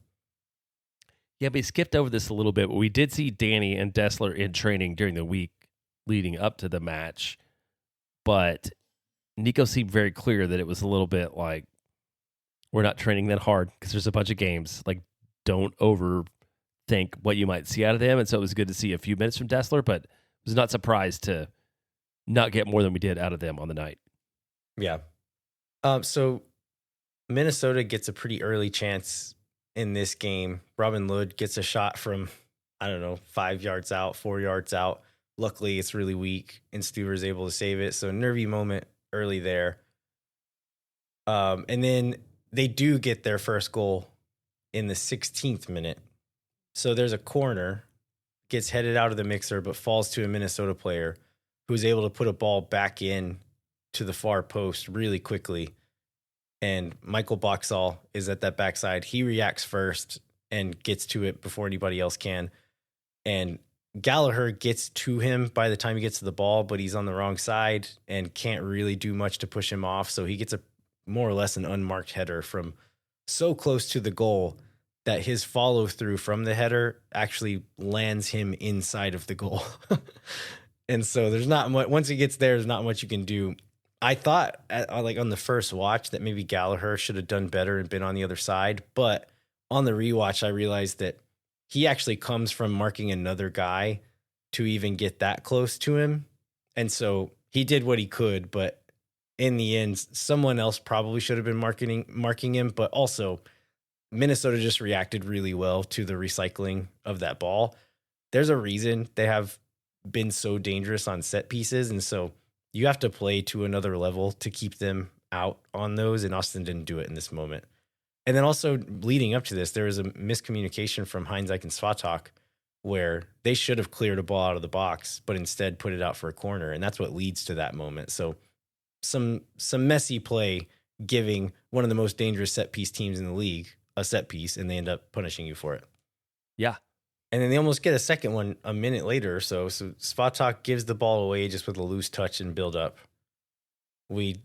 Yeah, but he skipped over this a little bit. But we did see Danny and Dessler in training during the week leading up to the match. But Nico seemed very clear that it was a little bit like, we're not training that hard because there's a bunch of games. Like, don't overthink what you might see out of them. And so it was good to see a few minutes from Dessler, but was not surprised to not get more than we did out of them on the night. Yeah. So Minnesota gets a pretty early chance in this game. Robin Lod gets a shot from, 5 yards out, 4 yards out. Luckily, it's really weak, and Stuver's able to save it. So nervy moment early there. And then they do get their first goal in the 16th minute. So there's a corner, gets headed out of the mixer, but falls to a Minnesota player who's able to put a ball back in to the far post really quickly. and Michael Boxall is at that backside. He reacts first and gets to it before anybody else can. And Gallagher gets to him by the time he gets to the ball, but he's on the wrong side and can't really do much to push him off. So he gets a more or less an unmarked header from so close to the goal that his follow through from the header actually lands him inside of the goal. And so there's not much, once he gets there, there's not much you can do. I thought like on the first watch that maybe Gallagher should have done better and been on the other side. But on the rewatch, I realized that he actually comes from marking another guy to even get that close to him. And so he did what he could, but in the end, someone else probably should have been marking him. But also, Minnesota just reacted really well to the recycling of that ball. There's a reason they have been so dangerous on set pieces. And so you have to play to another level to keep them out on those. And Austin didn't do it in this moment. And then also leading up to this, there was a miscommunication from Heinzek and Svatok where they should have cleared a ball out of the box, but instead put it out for a corner. And that's what leads to that moment. So some messy play giving one of the most dangerous set piece teams in the league a set piece, and they end up punishing you for it. Yeah. And then they almost get a second one a minute later or so. So Svatok gives the ball away just with a loose touch and build up. We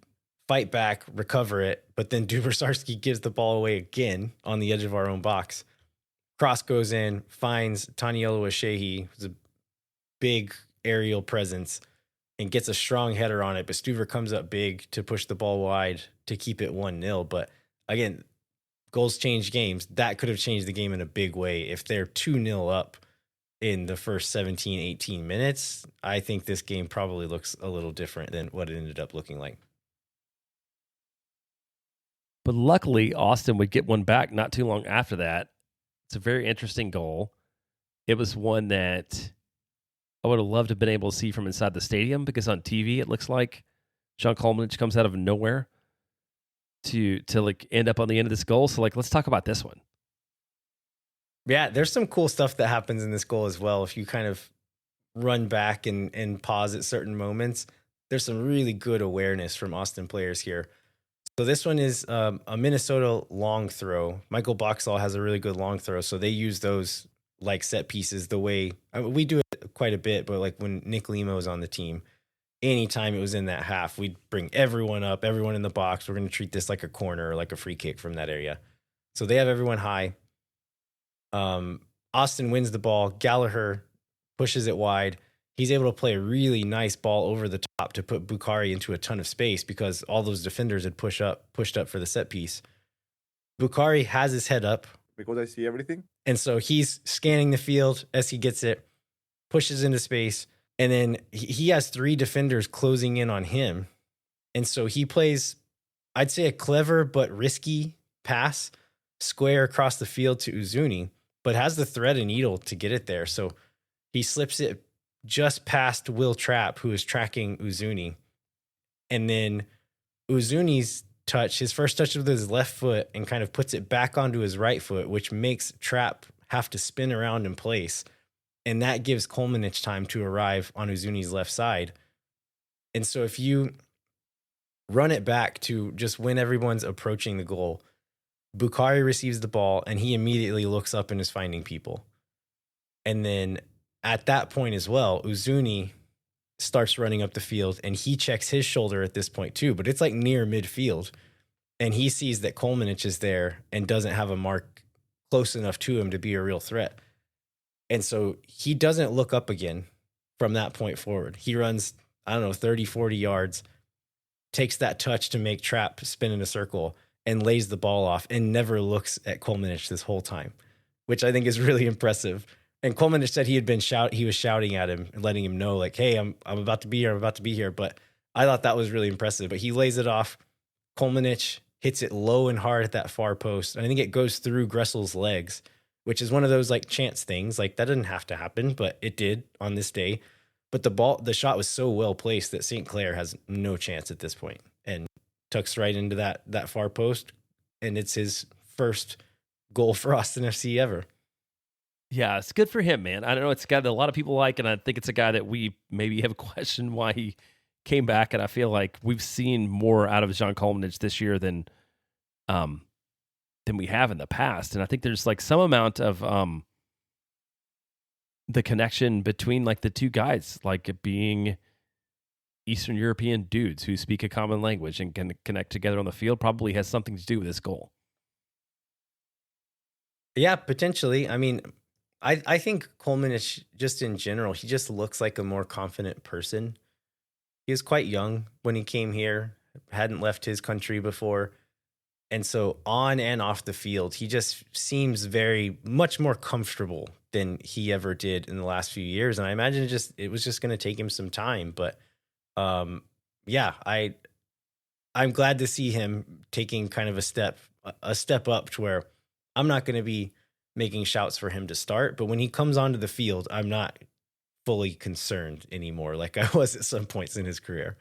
fight back, recover it, but then Dubrsarski gives the ball away again on the edge of our own box. Cross goes in, finds Tanielo Ashehi, who's a big aerial presence, and gets a strong header on it. But Stuver comes up big to push the ball wide to keep it 1-0. But again, goals change games. That could have changed the game in a big way. If they're 2-0 up in the first 17, 18 minutes, I think this game probably looks a little different than what it ended up looking like. But luckily, Austin would get one back not too long after that. It's a very interesting goal. It was one that I would have loved to have been able to see from inside the stadium, because on TV it looks like Sean Kolmanic comes out of nowhere to like end up on the end of this goal. So like, let's talk about this one. Yeah, there's some cool stuff that happens in this goal as well. If you kind of run back and pause at certain moments, there's some really good awareness from Austin players here. So this one is a Minnesota long throw. Michael Boxall has a really good long throw, so they use those like set pieces the way we do it quite a bit. But like when Nick Limo was on the team, anytime it was in that half, we'd bring everyone up, everyone in the box. We're going to treat this like a corner or like a free kick from that area. So they have everyone high. Austin wins the ball. Gallagher pushes it wide. He's able to play a really nice ball over the top to put Bukari into a ton of space because all those defenders had pushed up for the set piece. Bukari has his head up. Because I see everything. And so he's scanning the field as he gets it, pushes into space, and then he has three defenders closing in on him. And so he plays, I'd say, a clever but risky pass square across the field to Uzuni, but has the thread and needle to get it there. So he slips it just past Will Trapp, who is tracking Uzuni. And then Uzuni's touch, his first touch with his left foot, and kind of puts it back onto his right foot, which makes Trapp have to spin around in place. And that gives Kolmanic time to arrive on Uzuni's left side. And so if you run it back to just when everyone's approaching the goal, Bukari receives the ball and he immediately looks up and is finding people. And then at that point as well, Uzuni starts running up the field and he checks his shoulder at this point too, but it's like near midfield. And he sees that Kolmanic is there and doesn't have a mark close enough to him to be a real threat. And so he doesn't look up again from that point forward. He runs, 30, 40 yards, takes that touch to make Trapp spin in a circle and lays the ball off and never looks at Kolmanic this whole time, which I think is really impressive. And Kolmanic said he was shouting at him and letting him know, like, hey, I'm about to be here. I'm about to be here. But I thought that was really impressive. But he lays it off. Kolmanic hits it low and hard at that far post. And I think it goes through Gressel's legs, which is one of those like chance things. Like that didn't have to happen, but it did on this day. But the shot was so well placed that St. Clair has no chance at this point and tucks right into that far post. And it's his first goal for Austin FC ever. Yeah, it's good for him, man. I don't know. It's a guy that a lot of people like, and I think it's a guy that we maybe have questioned why he came back. And I feel like we've seen more out of Jean Kolmanic this year than than we have in the past. And I think there's like some amount of the connection between like the two guys, like it being Eastern European dudes who speak a common language and can connect together on the field, probably has something to do with this goal. Yeah, potentially. I mean, I think Kolmanic, just in general, he just looks like a more confident person. He was quite young when he came here, hadn't left his country before. And so on and off the field, he just seems very much more comfortable than he ever did in the last few years. And I imagine it was just going to take him some time. But yeah, I'm glad to see him taking kind of a step up to where I'm not going to be making shouts for him to start, but when he comes onto the field, I'm not fully concerned anymore like I was at some points in his career.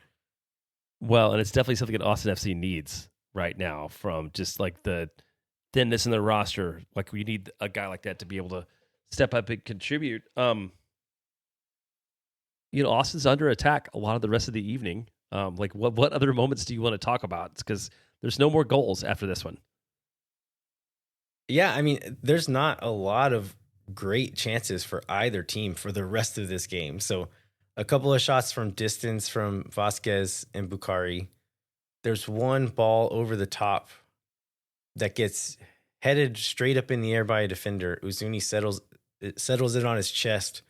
Well, and it's definitely something that Austin FC needs right now, from just like the thinness in the roster. Like we need a guy like that to be able to step up and contribute. Austin's under attack a lot of the rest of the evening. Like what other moments do you want to talk about? Because there's no more goals after this one. Yeah, I mean, there's not a lot of great chances for either team for the rest of this game. So a couple of shots from distance from Vasquez and Bukari. There's one ball over the top that gets headed straight up in the air by a defender. Uzuni settles it on his chest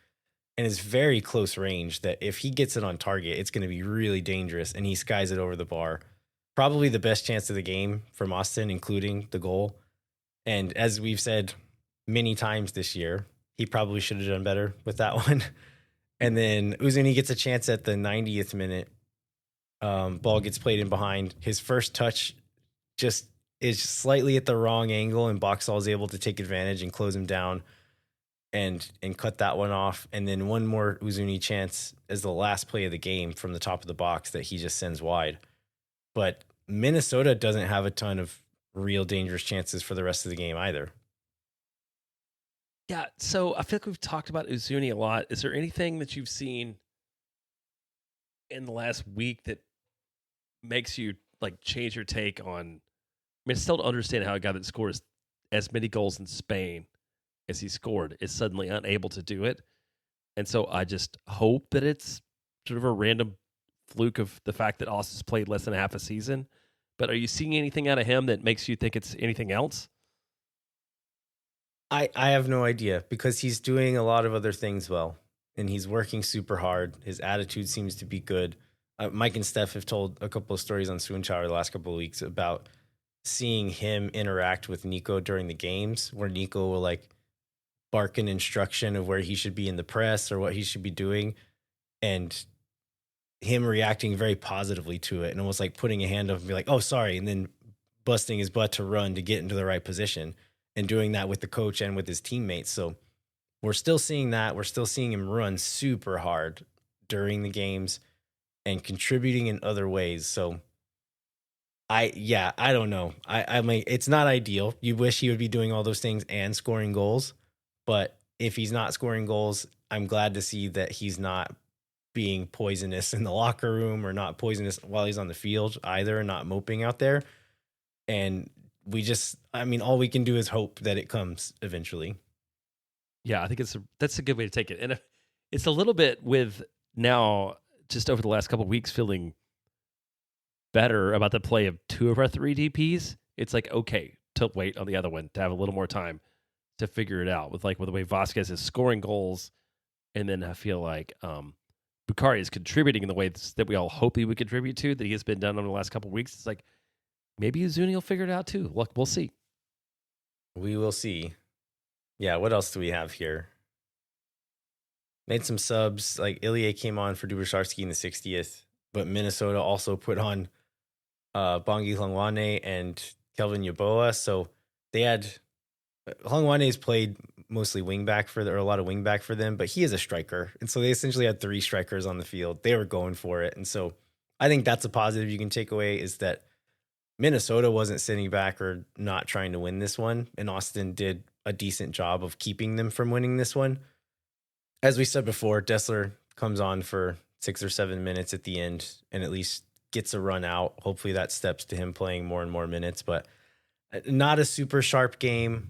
and is very close range that if he gets it on target, it's going to be really dangerous, and he skies it over the bar. Probably the best chance of the game from Austin, including the goal. And as we've said many times this year, he probably should have done better with that one. And then Uzuni gets a chance at the 90th minute. Ball gets played in behind. His first touch just is slightly at the wrong angle, and Boxall is able to take advantage and close him down and cut that one off. And then one more Uzuni chance as the last play of the game from the top of the box that he just sends wide. But Minnesota doesn't have a ton of real dangerous chances for the rest of the game either. Yeah, so I feel like we've talked about Uzuni a lot. Is there anything that you've seen in the last week that makes you like change your take on? I mean, I still don't understand how a guy that scores as many goals in Spain as he scored is suddenly unable to do it. And so I just hope that it's sort of a random fluke of the fact that Austin's played less than half a season. But are you seeing anything out of him that makes you think it's anything else? I have no idea, because he's doing a lot of other things well, and he's working super hard. His attitude seems to be good. Mike and Steph have told a couple of stories on Suunchauer the last couple of weeks about seeing him interact with Nico during the games, where Nico will like bark an instruction of where he should be in the press or what he should be doing, and him reacting very positively to it and almost like putting a hand up and be like, oh, sorry. And then busting his butt to run to get into the right position, and doing that with the coach and with his teammates. So we're still seeing that. We're still seeing him run super hard during the games and contributing in other ways. So I don't know. I mean, it's not ideal. You wish he would be doing all those things and scoring goals, but if he's not scoring goals, I'm glad to see that he's not being poisonous in the locker room, or not poisonous while he's on the field either, not moping out there. And all we can do is hope that it comes eventually. Yeah, I think that's a good way to take it. And it's a little bit with now, just over the last couple of weeks, feeling better about the play of two of our three DPs. It's like, okay, to wait on the other one, to have a little more time to figure it out with the way Vasquez is scoring goals. And then I feel like Bukari is contributing in the ways that we all hope he would contribute to, that he has been done over the last couple of weeks. It's like, maybe Uzuni will figure it out too. Look, we'll see. We will see. Yeah, what else do we have here? Made some subs. Like Ilie came on for Dubasharsky in the 60th, but Minnesota also put on Bongi Hlongwane and Kelvin Yaboa. So they had Hlongwane's played mostly wingback or a lot of wingback for them, but he is a striker. And so they essentially had three strikers on the field. They were going for it. And so I think that's a positive you can take away, is that Minnesota wasn't sitting back or not trying to win this one, and Austin did a decent job of keeping them from winning this one. As we said before, Dessler comes on for 6 or 7 minutes at the end and at least gets a run out. Hopefully that steps to him playing more and more minutes. But Not a super sharp game,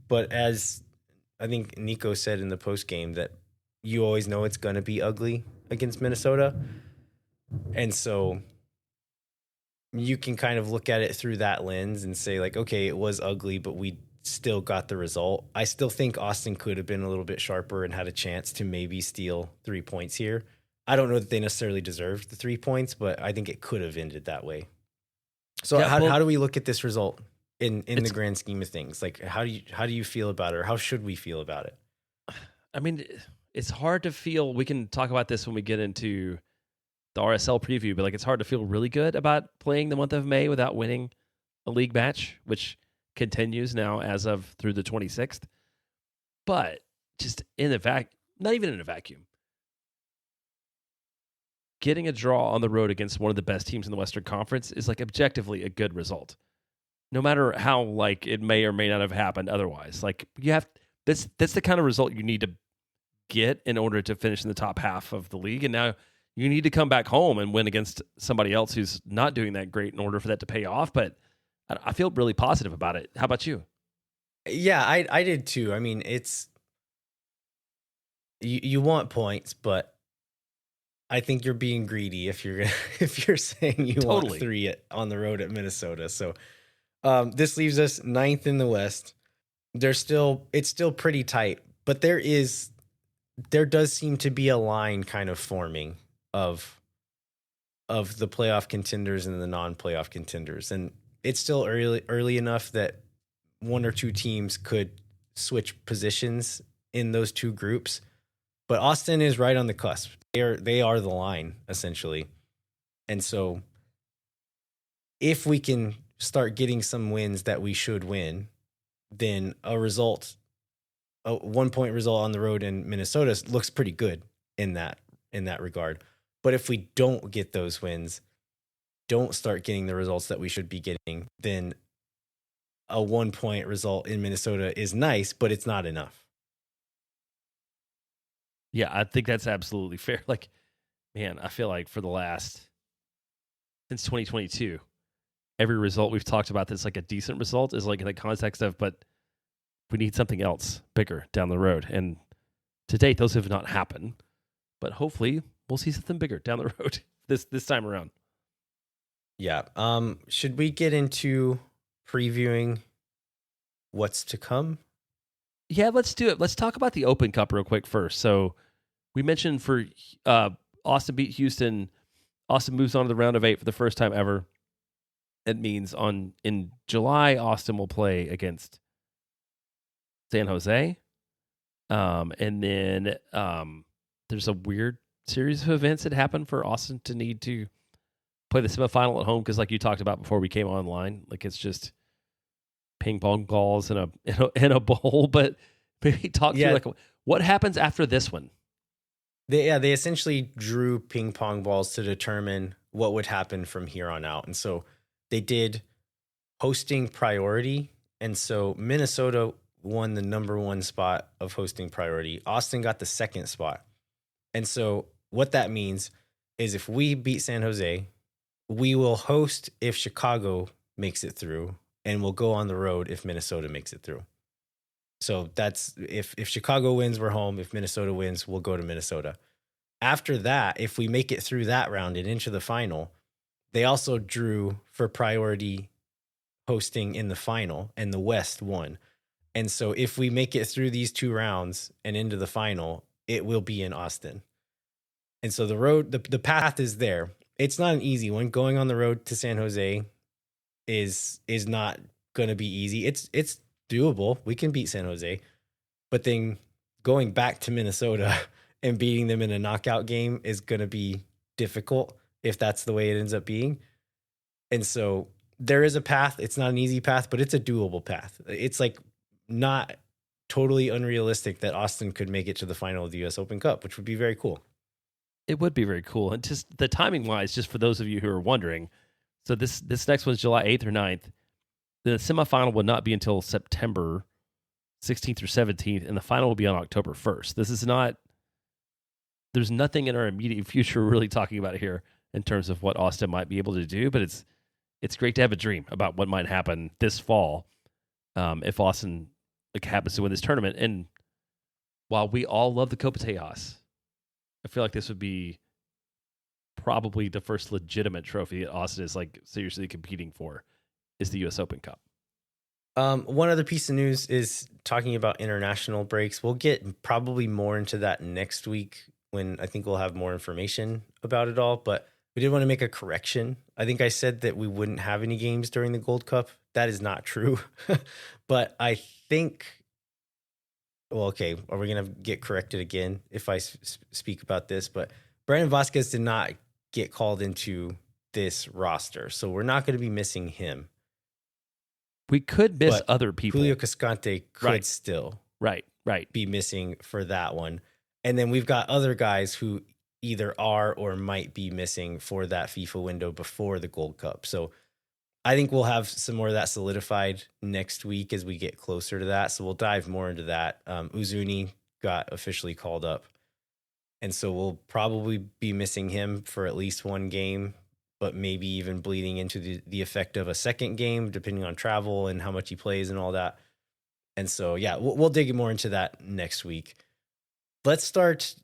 but as I think Nico said in the post game, that you always know it's going to be ugly against Minnesota. And so you can kind of look at it through that lens and say, like, okay, it was ugly, but we still got the result. I still think Austin could have been a little bit sharper and had a chance to maybe steal 3 points here. I don't know that they necessarily deserved the 3 points, but I think it could have ended that way. So Yeah, well, how do we look at this result in the grand scheme of things? Like, how do you feel about it, or how should we feel about it? I mean, it's hard to feel. We can talk about this when we get into the RSL preview, but like it's hard to feel really good about playing the month of May without winning a league match, which continues now as of through the 26th. But just in a not even in a vacuum, getting a draw on the road against one of the best teams in the Western Conference is like objectively a good result. No matter how like it may or may not have happened otherwise. Like you have that's the kind of result you need to get in order to finish in the top half of the league. And now you need to come back home and win against somebody else who's not doing that great in order for that to pay off. But I feel really positive about it. How about you? Yeah, I did too. I mean, it's you want points, but I think you're being greedy if you're if you're saying you Totally. want 3 on the road at Minnesota. So this leaves us 9th in the West. It's still pretty tight, but there does seem to be a line kind of forming of the playoff contenders and the non-playoff contenders, and it's still early enough that one or two teams could switch positions in those two groups. But Austin is right on the cusp. They are the line essentially, and so if we can start getting some wins that we should win, then a 1 point result on the road in Minnesota looks pretty good in that regard. But if we don't get those wins, don't start getting the results that we should be getting, then a 1 point result in Minnesota is nice, but it's not enough. Yeah, I think that's absolutely fair. Like, man, I feel like since 2022, every result we've talked about that's like a decent result is like in the context of, but we need something else bigger down the road. And to date, those have not happened. But hopefully we'll see something bigger down the road this time around. Yeah. Should we get into previewing what's to come? Yeah, let's do it. Let's talk about the Open Cup real quick first. So we mentioned for Austin beat Houston. Austin moves on to the round of 8 for the first time ever. It means in July, Austin will play against San Jose. And then there's a weird series of events that happen for Austin to need to play the semifinal at home because, like you talked about before we came online, like it's just ping pong balls in a bowl. But maybe talk to like what happens after this one. They essentially drew ping pong balls to determine what would happen from here on out, and so they did hosting priority, and so Minnesota won the number 1 spot of hosting priority. Austin got the 2nd spot. And so what that means is if we beat San Jose, we will host if Chicago makes it through, and we'll go on the road if Minnesota makes it through. So that's if Chicago wins, we're home. If Minnesota wins, we'll go to Minnesota. After that, if we make it through that round and into the final, they also drew for priority hosting in the final, and the West won. And so if we make it through these 2 rounds and into the final, it will be in Austin. And so the path is there. It's not an easy one. Going on the road to San Jose is not going to be easy. It's doable. We can beat San Jose. But then going back to Minnesota and beating them in a knockout game is going to be difficult if that's the way it ends up being. And so there is a path. It's not an easy path, but it's a doable path. It's like not totally unrealistic that Austin could make it to the final of the US Open Cup, which would be very cool. It would be very cool. And just the timing wise, just for those of you who are wondering, so this next one's July 8th or 9th. The semifinal will not be until September 16th or 17th, and the final will be on October 1st. There's nothing in our immediate future we're really talking about here in terms of what Austin might be able to do, but it's great to have a dream about what might happen this fall if Austin happens to win this tournament. And while we all love the Copa Tejas, I feel like this would be probably the first legitimate trophy that Austin is seriously competing for is the U.S. Open Cup. One other piece of news is talking about international breaks. We'll get probably more into that next week when I think we'll have more information about it all. But we did want to make a correction. I think I said that we wouldn't have any games during the Gold Cup. That is not true. But I think, well, okay, are we going to get corrected again if I speak about this? But Brandon Vasquez did not get called into this roster. So we're not going to be missing him. We could miss other people. Julio Cascante could still be missing for that one. And then we've got other guys who either are or might be missing for that FIFA window before the Gold Cup. So I think we'll have some more of that solidified next week as we get closer to that. So we'll dive more into that. Uzuni got officially called up. And so we'll probably be missing him for at least one game, but maybe even bleeding into the effect of a second game, depending on travel and how much he plays and all that. And so, yeah, we'll dig more into that next week. Let's start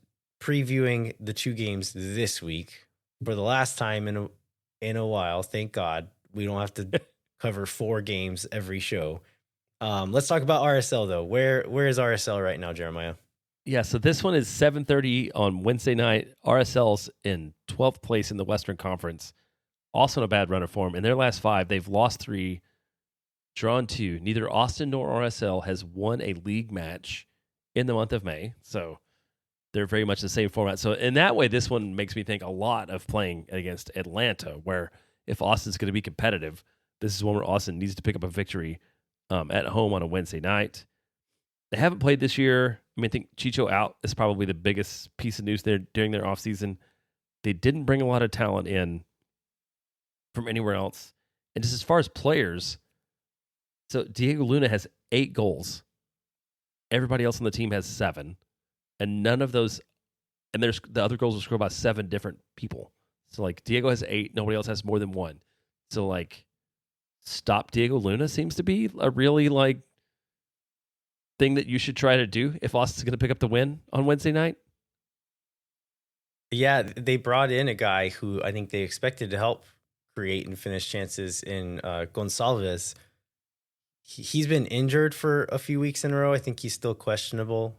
previewing the 2 games this week for the last time in a while. Thank God we don't have to cover 4 games every show. Let's talk about RSL though. Where is RSL right now, Jeremiah? Yeah, so this one is 7:30 on Wednesday night. RSL's in 12th place in the Western Conference. Also in a bad run of form. In their last 5, they've lost 3, drawn 2. Neither Austin nor RSL has won a league match in the month of May. So they're very much the same format. So in that way, this one makes me think a lot of playing against Atlanta, where if Austin's going to be competitive, this is one where Austin needs to pick up a victory at home on a Wednesday night. They haven't played this year. I mean, I think Chicho out is probably the biggest piece of news there during their offseason. They didn't bring a lot of talent in from anywhere else. And just as far as players, so Diego Luna has 8 goals. Everybody else on the team has 7. And none of those, and there's the other goals are scored by 7 different people. So Diego has 8, nobody else has more than 1. So stop Diego Luna seems to be a really thing that you should try to do if Austin's going to pick up the win on Wednesday night. Yeah, they brought in a guy who I think they expected to help create and finish chances in Gonçalves. He's been injured for a few weeks in a row. I think he's still questionable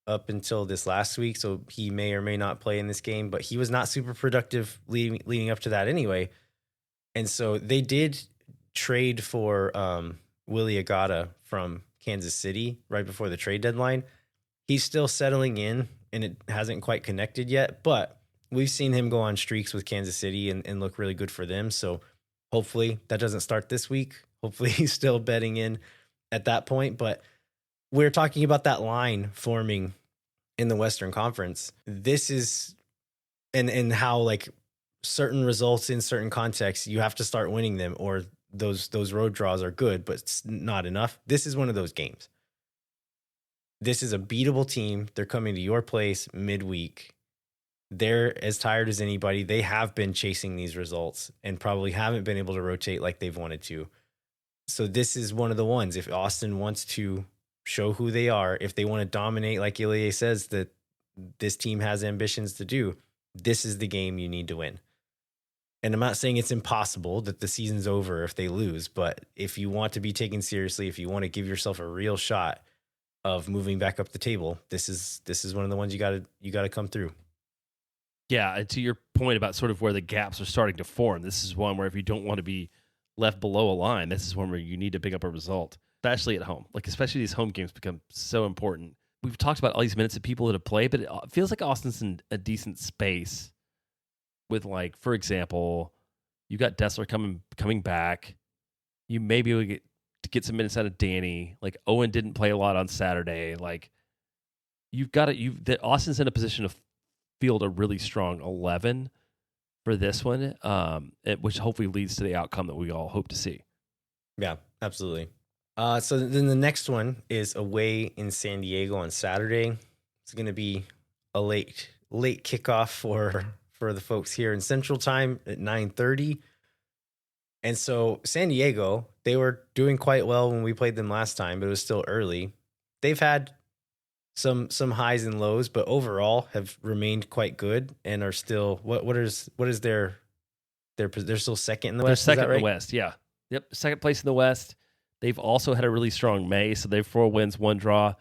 up until this last week, so he may or may not play in this game, but he was not super productive leading up to that anyway. And so they did trade for Willie Agata from Kansas City right before the trade deadline. He's still settling in, and it hasn't quite connected yet, but we've seen him go on streaks with Kansas City and look really good for them. So hopefully that doesn't start this week. Hopefully he's still betting in at that point. But we're talking about that line forming in the Western Conference. This is and how certain results in certain contexts, you have to start winning them, or those road draws are good, but it's not enough. This is one of those games. This is a beatable team. They're coming to your place midweek. They're as tired as anybody. They have been chasing these results and probably haven't been able to rotate like they've wanted to. So this is one of the ones. If Austin wants to show who they are, if they want to dominate, like Ilie says that this team has ambitions to do, this is the game you need to win. And I'm not saying it's impossible that the season's over if they lose, but if you want to be taken seriously, if you want to give yourself a real shot of moving back up the table, this is one of the ones you got to come through. Yeah, and to your point about sort of where the gaps are starting to form, this is one where if you don't want to be left below a line, this is one where you need to pick up a result, especially at home. Especially these home games become so important. We've talked about all these minutes of people that have played, but it feels like Austin's in a decent space with, for example, you got Dessler coming back. You maybe will get some minutes out of Danny. Owen didn't play a lot on Saturday. That Austin's in a position to field a really strong 11 for this one, which hopefully leads to the outcome that we all hope to see. Yeah, absolutely. So then the next one is away in San Diego on Saturday. It's going to be a late kickoff for the folks here in Central Time at 9:30. And so San Diego, they were doing quite well when we played them last time, but it was still early. They've had some highs and lows, but overall have remained quite good and are still what is they're still second in the They're West. second Is that right? in the West, yeah. Yep, second place in the West. They've also had a really strong May, so they've 4 wins, 1 draw,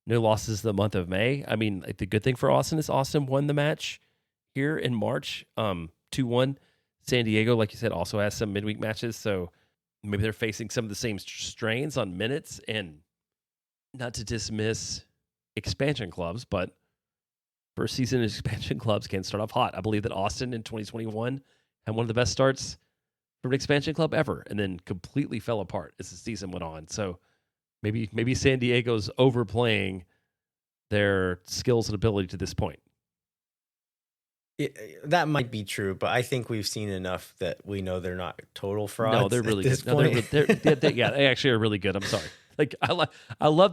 no losses the month of May. I mean, like, the good thing for Austin is Austin won the match here in March, 2-1. San Diego, like you said, also has some midweek matches, so maybe they're facing some of the same strains on minutes. And not to dismiss expansion clubs, but first season expansion clubs can start off hot. I believe that Austin in 2021 had one of the best starts from an expansion club ever, and then completely fell apart as the season went on. So maybe San Diego's overplaying their skills and ability to this point. That might be true, but I think we've seen enough that we know they're not total frauds. No, they're really at this good. No, point. they actually are really good. I'm sorry. Like, I love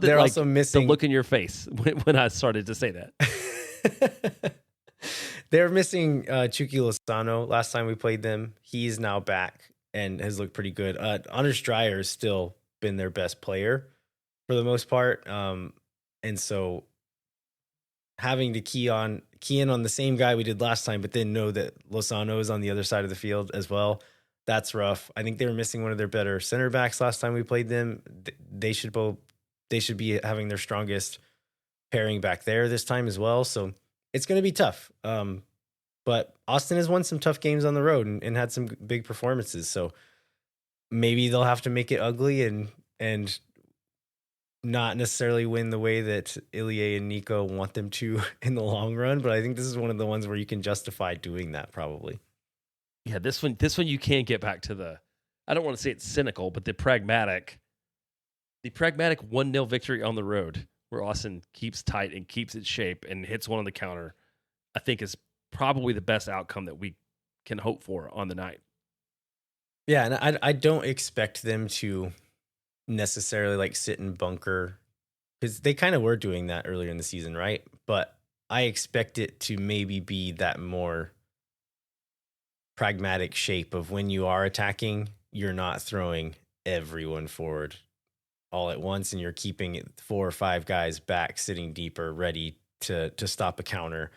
that. They're like, also missing the look in your face when I started to say that. They're missing Chucky Lozano. Last time we played them, he's now back and has looked pretty good. Anders Dreyer has still been their best player for the most part, and so having to key in on the same guy we did last time, but then know that Lozano is on the other side of the field as well. That's rough. I think they were missing one of their better center backs last time we played them. They should be having their strongest pairing back there this time as well. So it's going to be tough. But Austin has won some tough games on the road and had some big performances. So maybe they'll have to make it ugly and not necessarily win the way that Ilie and Nico want them to in the long run. But I think this is one of the ones where you can justify doing that probably. Yeah, this one you can't get back to the, I don't want to say it's cynical, but the pragmatic 1-0 victory on the road where Austin keeps tight and keeps its shape and hits one on the counter, I think is probably the best outcome that we can hope for on the night. Yeah, and I don't expect them to necessarily like sit and bunker, because they kind of were doing that earlier in the season, right? But I expect it to maybe be that more pragmatic shape of when you are attacking, you're not throwing everyone forward all at once, and you're keeping 4 or 5 guys back sitting deeper, ready to stop a counter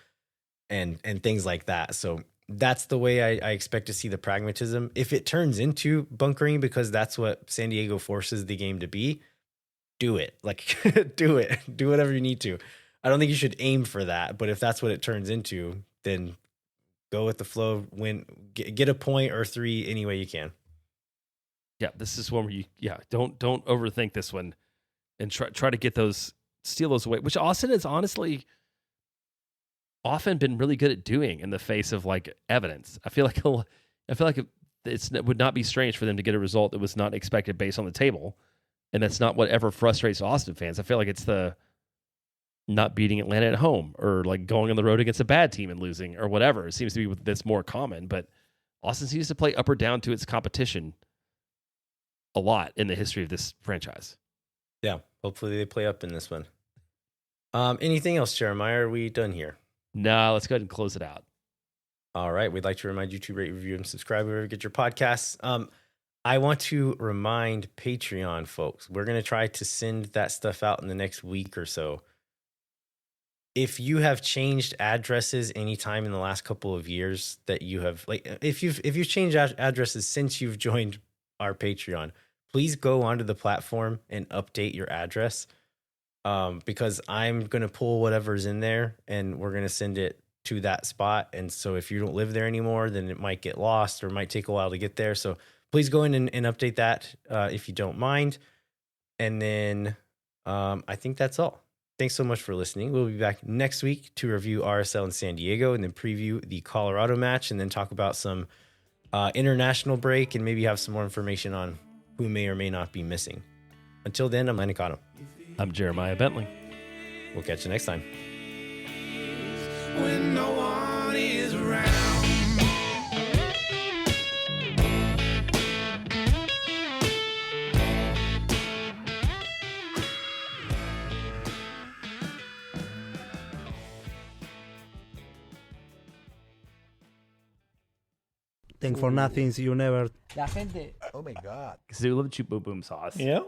and things like that. So that's the way I expect to see the pragmatism. If it turns into bunkering because that's what San Diego forces the game to be, do it. Like, do it. Do whatever you need to. I don't think you should aim for that, but if that's what it turns into, then go with the flow, win, get a point or 3 any way you can. Yeah, this is one where don't overthink this one and try to steal those away, which Austin has honestly often been really good at doing in the face of like evidence. I feel like it would not be strange for them to get a result that was not expected based on the table, and that's not whatever frustrates Austin fans. I feel like it's the not beating Atlanta at home or like going on the road against a bad team and losing or whatever. It seems to be that's more common, but Austin seems to play up or down to its competition a lot in the history of this franchise. Yeah, hopefully they play up in this one. Anything else, Jeremiah? Are we done here? No, let's go ahead and close it out. All right. We'd like to remind you to rate, review, and subscribe wherever you get your podcasts. I want to remind Patreon folks, we're going to try to send that stuff out in the next week or so. If you have changed addresses anytime in the last couple of years that you have, like, if you've changed addresses since you've joined our Patreon, please go onto the platform and update your address. Because I'm going to pull whatever's in there and we're going to send it to that spot. And so if you don't live there anymore, then it might get lost or it might take a while to get there. So please go in and update that if you don't mind. And then I think that's all. Thanks so much for listening. We'll be back next week to review RSL in San Diego and then preview the Colorado match and then talk about some international break and maybe have some more information on who may or may not be missing. Until then, I'm Lanicano. I'm Jeremiah Bentley. We'll catch you next time. When no one is around. Thank for nothings. You never. La gente. Oh my God. Because they love cheap boom boom sauce. Yeah.